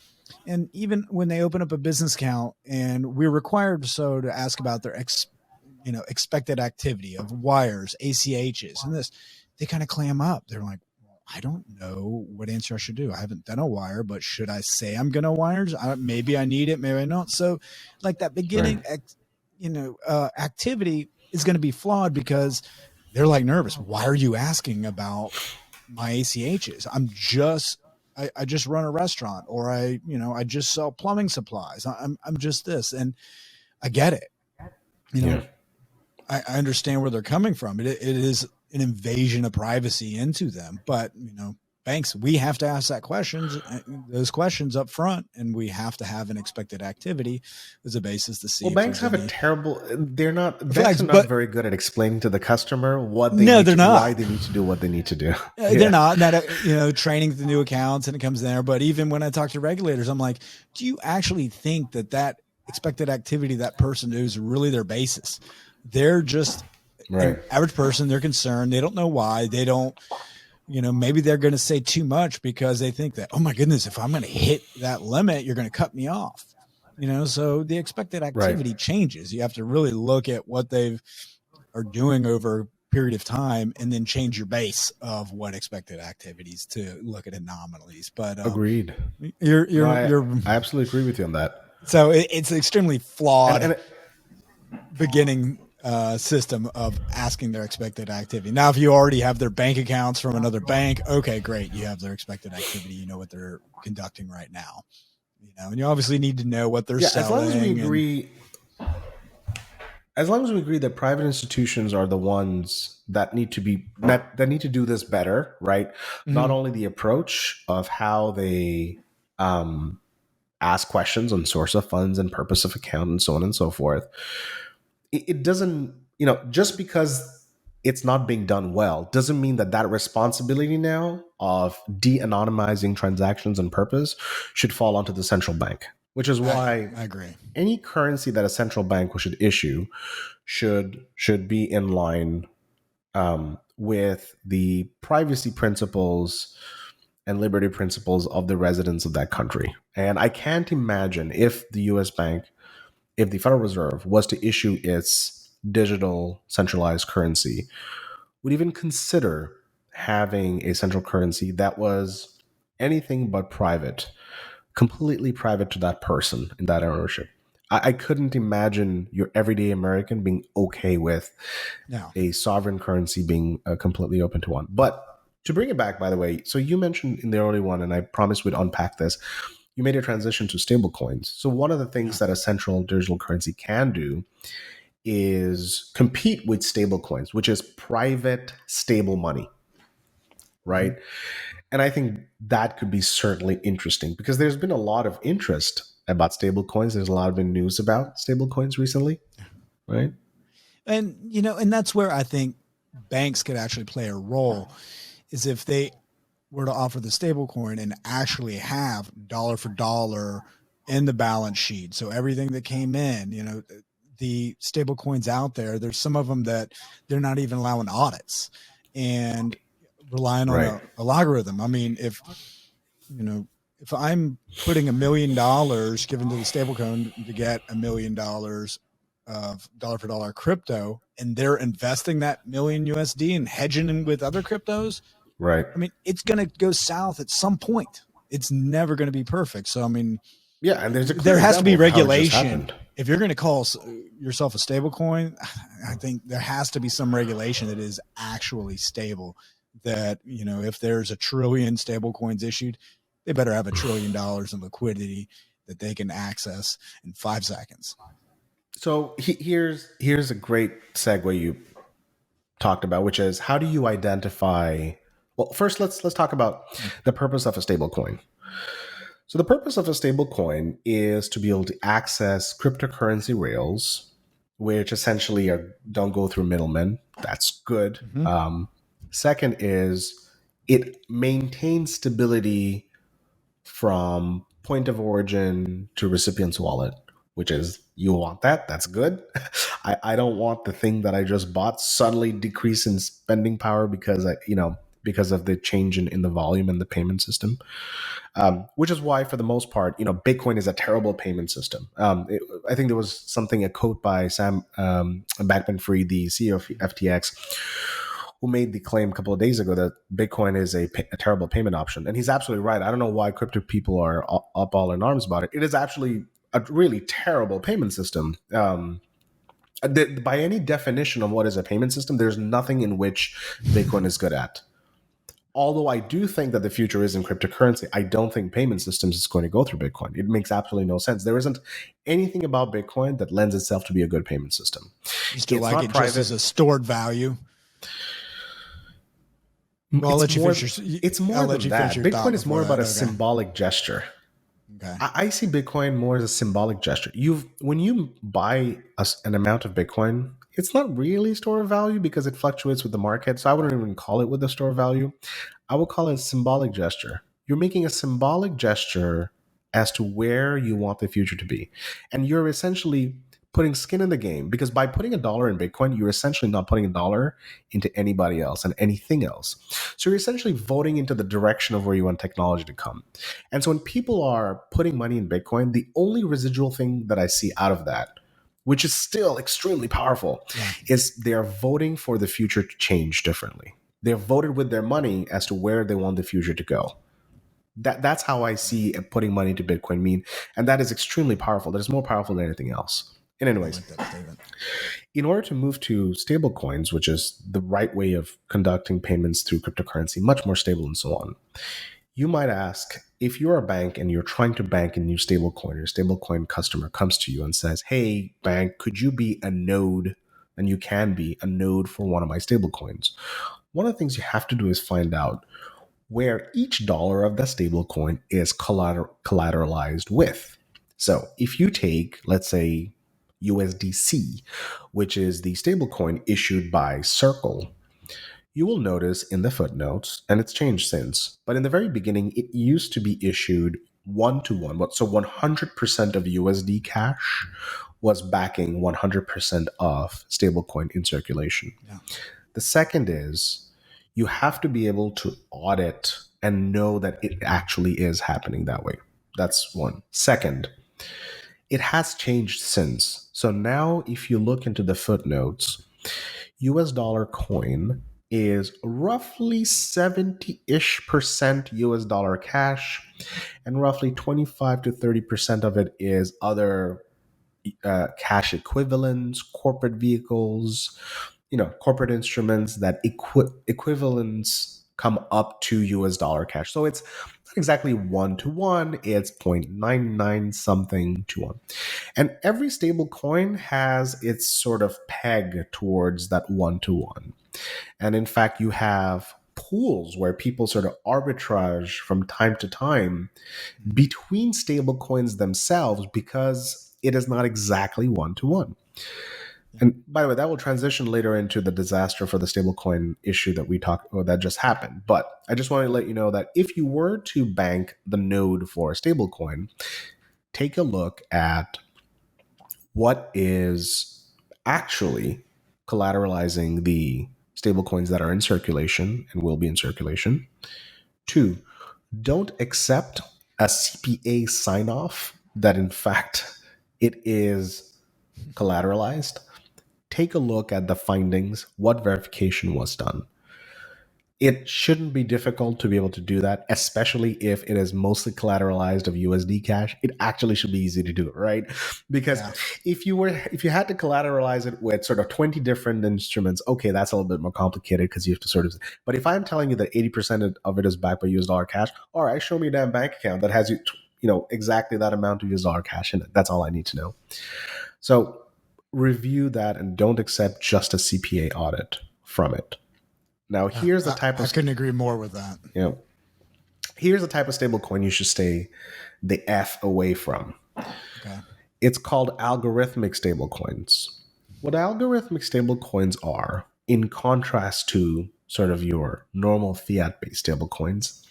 And even when they open up a business account, and we're required to ask about their expected activity of wires, ACHs, and this, they kind of clam up. They're like, I don't know what answer I should do. I haven't done a wire, but should I say I'm going to wires? Maybe I need it, maybe I don't. So like that beginning, activity is going to be flawed because they're like nervous. Why are you asking about my ACHs? I just run a restaurant, or I just sell plumbing supplies. I'm just this, and I get it. I understand where they're coming from. It is an invasion of privacy into them, but banks, we have to ask those questions up front, and we have to have an expected activity as a basis to see. Well, banks have banks are not very good at explaining to the customer what they why they need to do what they need to do. They're not training the new accounts, and it comes there. But even when I talk to regulators, I'm like, do you actually think that expected activity that person is really their basis? They're just an average person. They're concerned. They don't know why. They don't, maybe they're going to say too much because they think that, oh my goodness, if I'm going to hit that limit, you're going to cut me off. So the expected activity changes. You have to really look at what they are doing over a period of time, and then change your base of what expected activities to look at anomalies. But agreed. I absolutely agree with you on that. So it's extremely flawed beginning system of asking their expected activity. Now, if you already have their bank accounts from another bank, okay, great. You have their expected activity. You know what they're conducting right now. And you obviously need to know what they're selling. As long as we agree that private institutions are the ones that need to do this better, right? Mm-hmm. Not only the approach of how they ask questions on source of funds and purpose of account and so on and so forth. It doesn't, just because it's not being done well doesn't mean that responsibility now of de-anonymizing transactions and purpose should fall onto the central bank, which is why I agree. Any currency that a central bank should issue should be in line with the privacy principles and liberty principles of the residents of that country. And I can't imagine if the Federal Reserve was to issue its digital centralized currency, would even consider having a central currency that was anything but private, completely private to that person in that ownership. I couldn't imagine your everyday American being okay with a sovereign currency being completely open to one. But To bring it back, by the way, so you mentioned in the early one, and I promised we'd unpack this, you made a transition to stablecoins. So one of the things that a central digital currency can do is compete with stablecoins, which is private stable money, right? Mm-hmm. And I think that could be certainly interesting because there's been a lot of interest about stablecoins. There's a lot of news about stablecoins recently, right? And, and that's where I think banks could actually play a role is if they were to offer the stablecoin and actually have dollar for dollar in the balance sheet. So everything that came in, the stable coins out there's some of them that they're not even allowing audits and relying on a logarithm. I mean, if I'm putting $1 million given to the stablecoin to get $1 million of dollar for dollar crypto, and they're investing that million USD and hedging with other cryptos, right? I mean, it's going to go south at some point. It's never going to be perfect. So, I mean, yeah, and there has to be regulation. If you're going to call yourself a stable coin, I think there has to be some regulation that is actually stable. That, if there's a trillion stable coins issued, they better have $1 trillion in liquidity that they can access in 5 seconds. So here's a great segue you talked about, which is how do you identify? Well, first let's talk about the purpose of a stable coin. So the purpose of a stable coin is to be able to access cryptocurrency rails, which essentially don't go through middlemen. That's good. Mm-hmm. Second is it maintains stability from point of origin to recipient's wallet, which is you want that. That's good. I don't want the thing that I just bought suddenly decrease in spending power because because of the change in the volume and the payment system. Which is why, for the most part, Bitcoin is a terrible payment system. I think there was a quote by Sam Bankman-Fried, the CEO of FTX, who made the claim a couple of days ago that Bitcoin is a terrible payment option. And he's absolutely right. I don't know why crypto people are up all in arms about it. It is actually a really terrible payment system. By any definition of what is a payment system, there's nothing in which Bitcoin is good at. Although I do think that the future is in cryptocurrency, I don't think payment systems is going to go through Bitcoin. It makes absolutely no sense. There isn't anything about Bitcoin that lends itself to be a good payment system. You still like it private. Just as a stored value? Well, I'll let you finish your, it's more than that. Bitcoin is more about a symbolic gesture. Okay. I see Bitcoin more as a symbolic gesture. When you buy an amount of Bitcoin, it's not really store of value because it fluctuates with the market. So I wouldn't even call it with a store of value. I would call it a symbolic gesture. You're making a symbolic gesture as to where you want the future to be. And you're essentially putting skin in the game, because by putting $1 in Bitcoin, you're essentially not putting $1 into anybody else and anything else. So you're essentially voting into the direction of where you want technology to come. And so when people are putting money in Bitcoin, the only residual thing that I see out of that, which is still extremely powerful, is they're voting for the future to change differently. They're voted with their money as to where they want the future to go. That's how I see putting money into Bitcoin mean. And that is extremely powerful. That is more powerful than anything else. And anyways, in order to move to stable coins, which is the right way of conducting payments through cryptocurrency, much more stable and so on, you might ask, if you're a bank and you're trying to bank a new stablecoin, your stablecoin customer comes to you and says, hey, bank, could you be a node? And you can be a node for one of my stablecoins. One of the things you have to do is find out where each dollar of that stablecoin is collateralized with. So if you take, let's say, USDC, which is the stablecoin issued by Circle, you will notice in the footnotes, and it's changed since, but in the very beginning, it used to be issued 1-to-1. So 100% of USD cash was backing 100% of stablecoin in circulation. Yeah. The second is you have to be able to audit and know that it actually is happening that way. That's one. Second, it has changed since. So now if you look into the footnotes, US dollar coin is roughly 70-ish% US dollar cash, and roughly 25 to 30% of it is other cash equivalents, corporate vehicles, corporate instruments that equivalents come up to US dollar cash. So it's not exactly 1-to-1, it's 0.99 something to 1. And every stable coin has its sort of peg towards that 1-to-1. And in fact, you have pools where people sort of arbitrage from time to time between stable coins themselves because it is not exactly 1-to-1. And by the way, that will transition later into the disaster for the stablecoin issue that we talked about that just happened. But I just want to let you know that if you were to bank the node for a stablecoin, take a look at what is actually collateralizing the stablecoins that are in circulation and will be in circulation. 2, don't accept a CPA sign off that in fact it is collateralized. Take a look at the findings, what verification was done. It shouldn't be difficult to be able to do that, especially if it is mostly collateralized of USD cash. It actually should be easy to do, right? Because if you had to collateralize it with sort of 20 different instruments, okay, that's a little bit more complicated because you have to sort of. But if I'm telling you that 80% of it is backed by US dollar cash, all right, show me a damn bank account that has exactly that amount of US dollar cash in it. That's all I need to know. So review that and don't accept just a CPA audit from it. Now, here's the type of... I couldn't agree more with that. Here's the type of stable coin you should stay the F away from. Okay. It's called algorithmic stable coins. What algorithmic stable coins are, in contrast to sort of your normal fiat-based stable coins,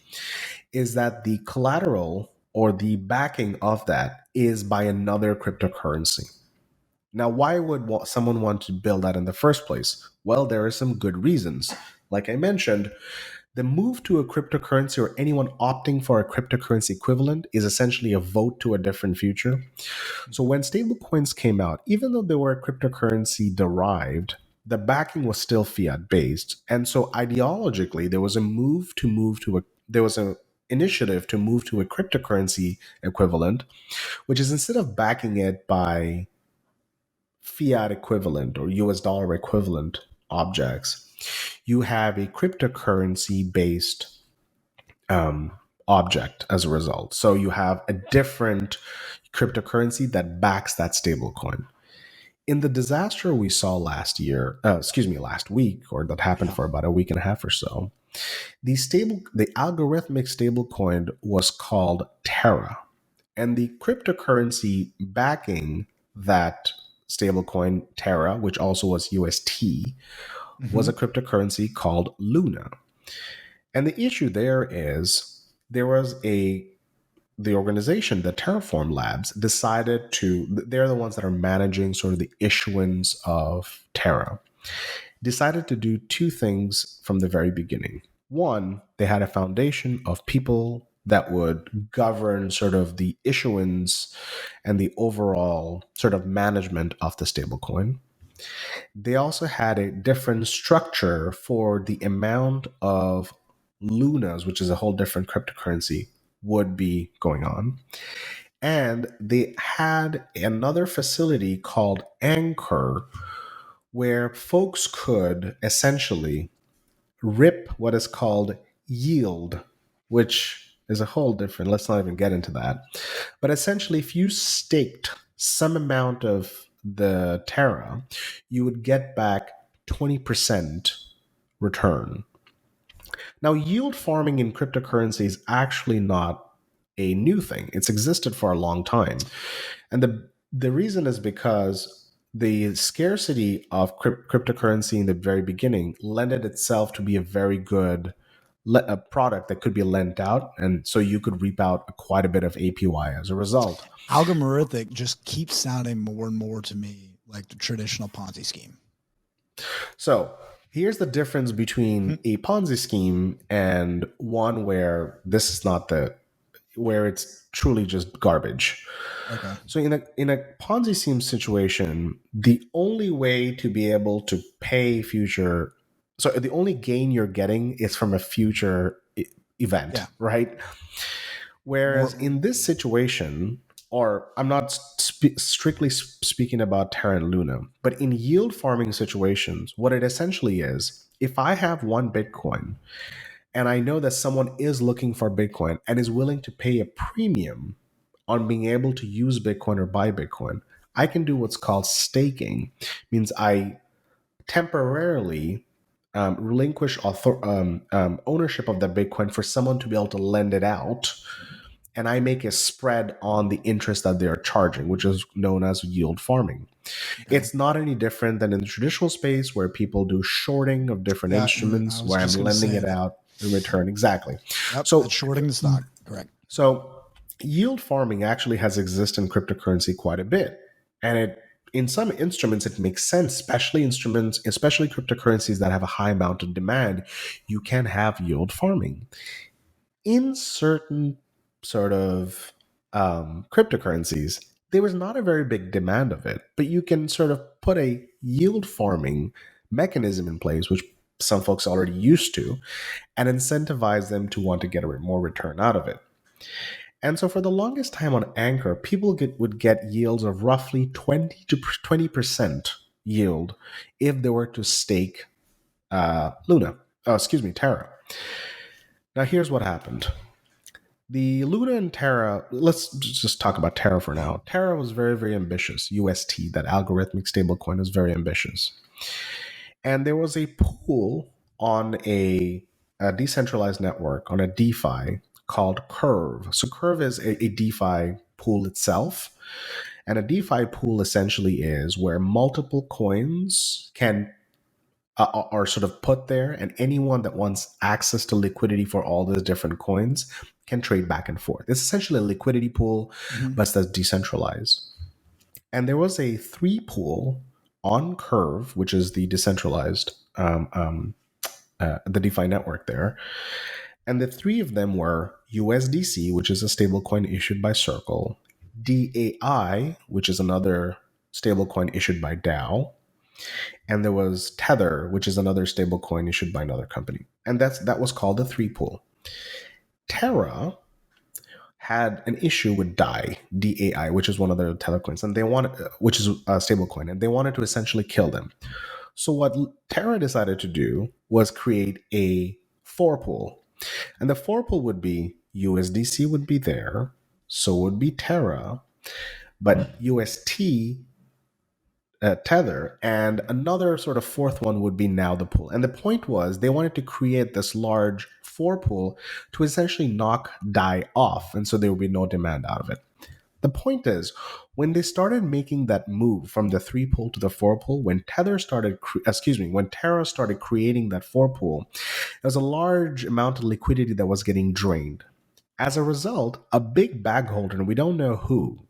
is that the collateral or the backing of that is by another cryptocurrency. Now, why would someone want to build that in the first place? Well, there are some good reasons. Like I mentioned, the move to a cryptocurrency or anyone opting for a cryptocurrency equivalent is essentially a vote to a different future. So when stablecoins came out, even though they were cryptocurrency derived, the backing was still fiat based. And so ideologically, there was an initiative to move to a cryptocurrency equivalent, which is instead of backing it by fiat equivalent or US dollar equivalent objects, you have a cryptocurrency based object as a result. So you have a different cryptocurrency that backs that stablecoin. In the disaster we saw last week, or that happened for about a week and a half or so, the algorithmic stablecoin was called Terra. And the cryptocurrency backing that stablecoin Terra, which also was UST, was a cryptocurrency called Luna. And the issue there is there was the organization, the Terraform Labs, decided they're the ones that are managing sort of the issuance of Terra, decided to do two things from the very beginning. One, they had a foundation of people that would govern sort of the issuance and the overall sort of management of the stablecoin. They also had a different structure for the amount of Lunas, which is a whole different cryptocurrency, would be going on. And they had another facility called Anchor, where folks could essentially rip what is called yield, which is a whole different, let's not even get into that. But essentially, if you staked some amount of the Terra, you would get back 20% return. Now, yield farming in cryptocurrency is actually not a new thing. It's existed for a long time. And the reason is because the scarcity of cryptocurrency in the very beginning lended itself to be a very good a product that could be lent out, and so you could reap out quite a bit of APY as a result. Algorithmic just keeps sounding more and more to me like the traditional Ponzi scheme. So here's the difference between a Ponzi scheme and one where this is not where it's truly just garbage. Okay. So in a Ponzi scheme situation, the only way to be able to pay so the only gain you're getting is from a future event, right? Whereas in this situation, or I'm not strictly speaking about Terra and Luna, but in yield farming situations, what it essentially is, if I have one Bitcoin and I know that someone is looking for Bitcoin and is willing to pay a premium on being able to use Bitcoin or buy Bitcoin, I can do what's called staking. Means I temporarily relinquish ownership of that Bitcoin for someone to be able to lend it out, and I make a spread on the interest that they are charging, which is known as yield farming. Okay. It's not any different than in the traditional space where people do shorting of different instruments, I was where I'm just gonna lending say it that. out in return. Exactly. Yep, So, that's shorting the stock. Correct. so yield farming actually has existed in cryptocurrency quite a bit, and in some instruments it makes sense, especially cryptocurrencies that have a high amount of demand. You can have yield farming in certain sort of cryptocurrencies. There was not a very big demand of it, but you can sort of put a yield farming mechanism in place, which some folks are already used to, and incentivize them to want to get more return out of it. And so for the longest time on Anchor, people would get yields of roughly 20% yield if they were to stake Terra. Now here's what happened. The Luna and Terra, let's just talk about Terra for now. Terra was very, very ambitious. UST, that algorithmic stablecoin, was very ambitious. And there was a pool on a decentralized network, on a DeFi, called Curve. So Curve is a DeFi pool itself. And a DeFi pool essentially is where multiple coins are sort of put there, and anyone that wants access to liquidity for all those different coins can trade back and forth. It's essentially a liquidity pool, but that's decentralized. And there was a 3 pool on Curve, which is the decentralized, the DeFi network there. And the 3 of them were USDC, which is a stablecoin issued by Circle, DAI, which is another stablecoin issued by DAO, and there was Tether, which is another stablecoin issued by another company. And that was called the 3 pool. Terra had an issue with DAI, which is one of the Tether coins, and which is a stablecoin, and they wanted to essentially kill them. So what Terra decided to do was create a 4 pool. And the 4 pool would be USDC would be there, so would be Terra, but UST, Tether, and another sort of 4th one would be now the pool. And the point was they wanted to create this large 4 pool to essentially knock DAI off, and so there would be no demand out of it. The point is, when they started making that move from the 3 pool to the 4 pool, when Terra started creating that 4 pool, there was a large amount of liquidity that was getting drained. As a result, a big bag holder, and we don't know who,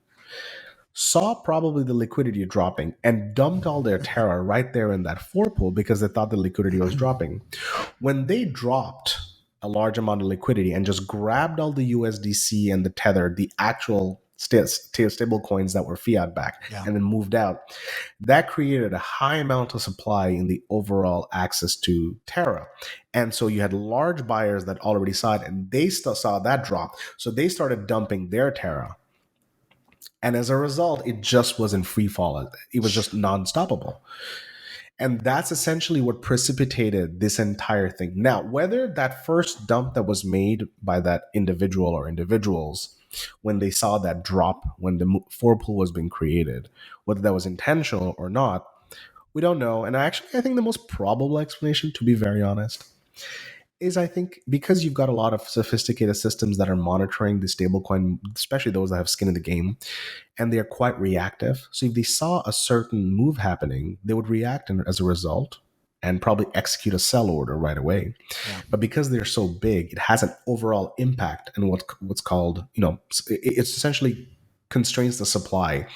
saw probably the liquidity dropping and dumped all their Terra right there in that 4 pool because they thought the liquidity was dropping. When they dropped a large amount of liquidity and just grabbed all the USDC and the Tether, the actual stable coins that were fiat backed, and then moved out, that created a high amount of supply in the overall access to Terra. And so you had large buyers that already saw it, and they still saw that drop. So they started dumping their Terra. And as a result, it just was in free fall. It was just non-stoppable. And that's essentially what precipitated this entire thing. Now, whether that first dump that was made by that individual or individuals, when they saw that drop, when the 4 pool was being created, whether that was intentional or not, we don't know. And I think the most probable explanation, to be very honest, is I think because you've got a lot of sophisticated systems that are monitoring the stablecoin, especially those that have skin in the game, and they're quite reactive. So if they saw a certain move happening, they would react as a result and probably execute a sell order right away. Yeah. But because they're so big, it has an overall impact and what's called, it's essentially constrains the supply.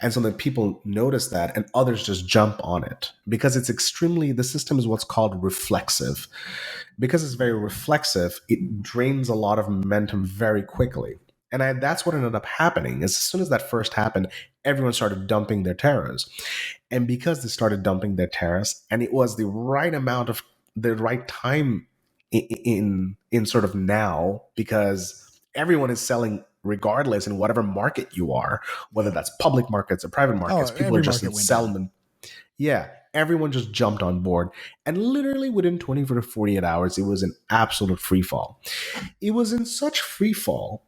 And so that people notice that and others just jump on it because the system is what's called reflexive. Because it's very reflexive, it drains a lot of momentum very quickly. And that's what ended up happening. As soon as that first happened, everyone started dumping their Terras. And because they started dumping their Terras, and it was the right amount of the right time in sort of now, because everyone is selling regardless in whatever market you are, whether that's public markets or private markets, people are just selling them. Yeah. everyone just jumped on board. And literally within 24 to 48 hours, it was an absolute free fall. It was in such free fall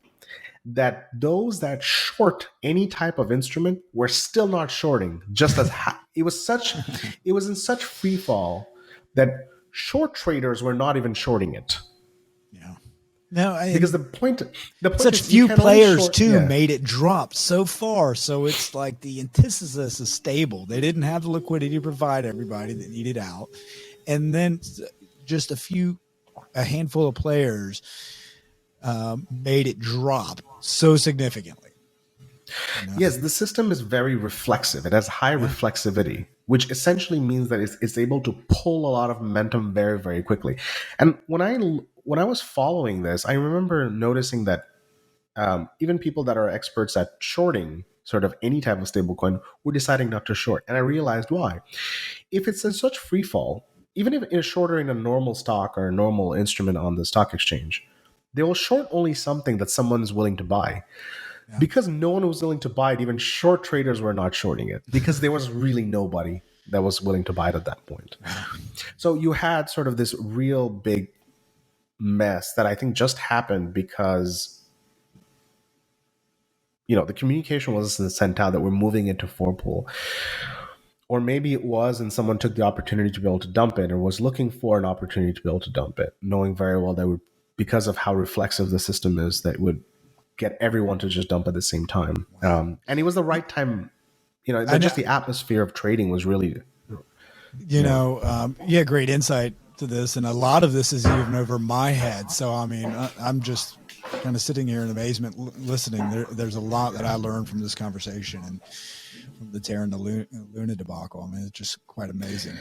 that those that short any type of instrument were still not shorting, just as it was in such free fall that short traders were not even shorting it. Yeah. No, Because the point such is you few can only players short- too yeah. made it drop so far. So it's like the antithesis is stable. They didn't have the liquidity to provide everybody that needed out. And then just a handful of players made it drop so significantly. You know? Yes, the system is very reflexive. It has high reflexivity, which essentially means that it's able to pull a lot of momentum very, very quickly. And when I was following this, I remember noticing that even people that are experts at shorting sort of any type of stablecoin were deciding not to short. And I realized why. If it's in such free fall, even if it's shorter in a normal stock or a normal instrument on the stock exchange, they will short only something that someone is willing to buy. Yeah. Because no one was willing to buy it, even short traders were not shorting it because there was really nobody that was willing to buy it at that point. So you had sort of this real big mess that I think just happened because, the communication wasn't sent out that we're moving into Forpool. Or maybe it was and someone took the opportunity to be able to dump it or was looking for an opportunity to be able to dump it, knowing very well that because of how reflexive the system is, that would get everyone to just dump at the same time. And it was the right time. Just the atmosphere of trading was really, great insight to this. And a lot of this is even over my head. So, I mean, I'm just kind of sitting here in amazement listening. There's a lot that I learned from this conversation and from the Terra and the Luna debacle. I mean, it's just quite amazing.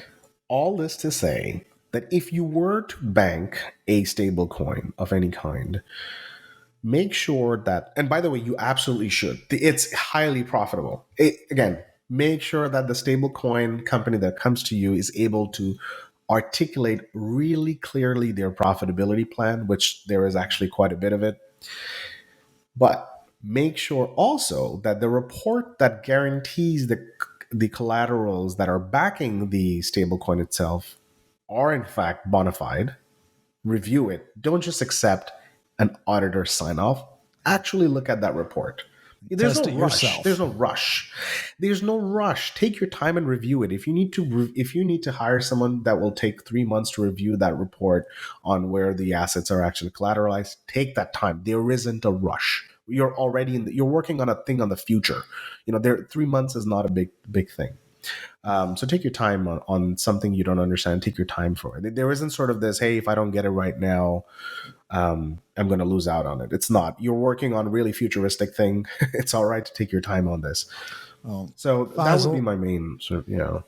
All this to say that if you were to bank a stable coin of any kind, make sure that, and by the way, you absolutely should. It's highly profitable. Make sure that the stablecoin company that comes to you is able to articulate really clearly their profitability plan, which there is actually quite a bit of it. But make sure also that the report that guarantees the collaterals that are backing the stablecoin itself are in fact bona fide. Review it. Don't just accept an auditor sign off. Actually look at that report. There's no rush. There's no rush. There's no rush. Take your time and review it. If you need to hire someone that will take 3 months to review that report on where the assets are actually collateralized, take that time. There isn't a rush. You're already you're working on a thing on the future. 3 months is not a big thing. So take your time on something you don't understand. Take your time for it. There isn't sort of this, hey, if I don't get it right now, I'm going to lose out on it. It's not. You're working on a really futuristic thing. It's all right to take your time on this. So Faisal, that would be my main sort of,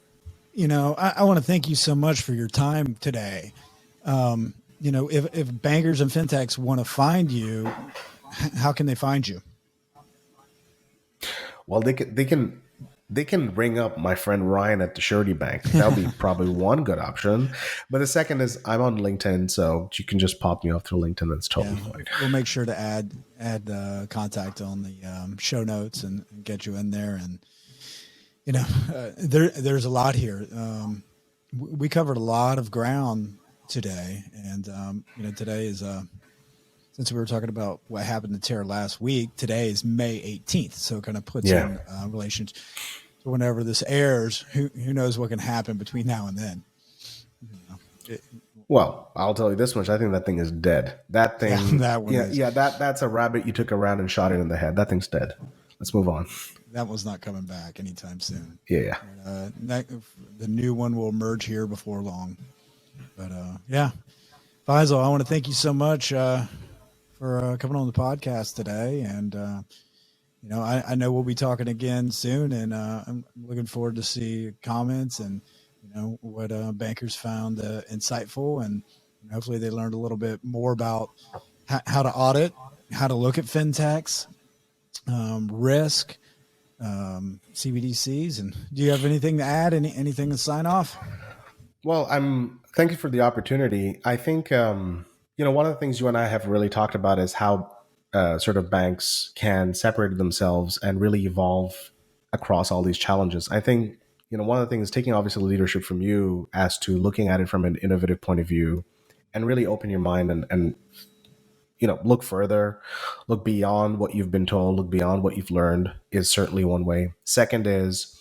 I want to thank you so much for your time today. If bankers and fintechs want to find you, how can they find you? Well, they can ring up my friend Ryan at the Surety Bank. That'll be probably one good option. But the second is I'm on LinkedIn, so you can just pop me off through LinkedIn. That's totally fine. We'll make sure to add contact on the show notes and get you in there. And there's a lot here. We covered a lot of ground today, and today is since we were talking about what happened to Terra last week, today is May 18th. So it kind of puts in relation to whenever this airs, who knows what can happen between now and then. Well, I'll tell you this much. I think that thing is dead. That thing, that's a rabbit you took around and shot it in the head. That thing's dead. Let's move on. That one's not coming back anytime soon. Yeah. The new one will emerge here before long. But Faisal, I want to thank you so much for coming on the podcast today. And, I know we'll be talking again soon, and I'm looking forward to see comments and, what bankers found insightful, and hopefully they learned a little bit more about how to audit, how to look at fintechs, risk, CBDCs. And do you have anything to add? Anything to sign off? Well, thank you for the opportunity. I think, one of the things you and I have really talked about is how sort of banks can separate themselves and really evolve across all these challenges. I think, one of the things taking obviously leadership from you as to looking at it from an innovative point of view and really open your mind and look further, look beyond what you've been told, look beyond what you've learned is certainly one way. Second is,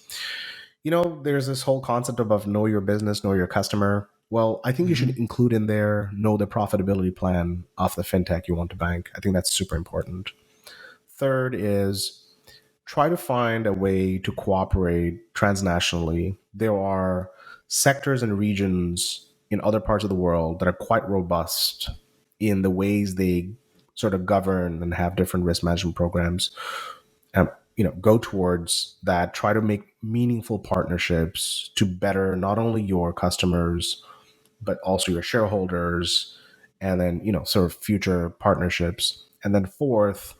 there's this whole concept of know your business, know your customer. Well, I think you should include in there, know the profitability plan of the fintech you want to bank. I think that's super important. Third is try to find a way to cooperate transnationally. There are sectors and regions in other parts of the world that are quite robust in the ways they sort of govern and have different risk management programs. Go towards that. Try to make meaningful partnerships to better not only your customers, but also your shareholders, and then, sort of future partnerships. And then fourth,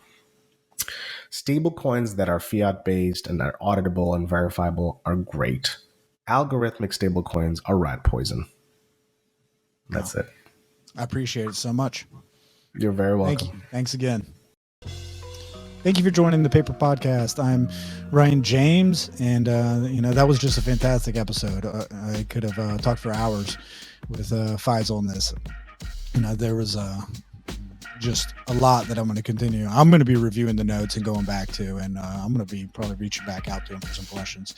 stable coins that are fiat based and are auditable and verifiable are great. Algorithmic stable coins are rat poison. That's it. I appreciate it so much. You're very welcome. Thank you. Thanks again. Thank you for joining the Paper Podcast. I'm Ryan James, and that was just a fantastic episode. I could have talked for hours with Faisal on this. There was just a lot that I'm going to continue. I'm going to be reviewing the notes and going back to, and I'm going to be probably reaching back out to him for some questions.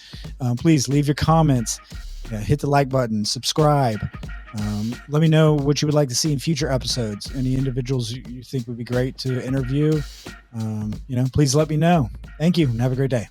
Please leave your comments, hit the like button, subscribe. Let me know what you would like to see in future episodes. Any individuals you think would be great to interview, please let me know. Thank you and have a great day.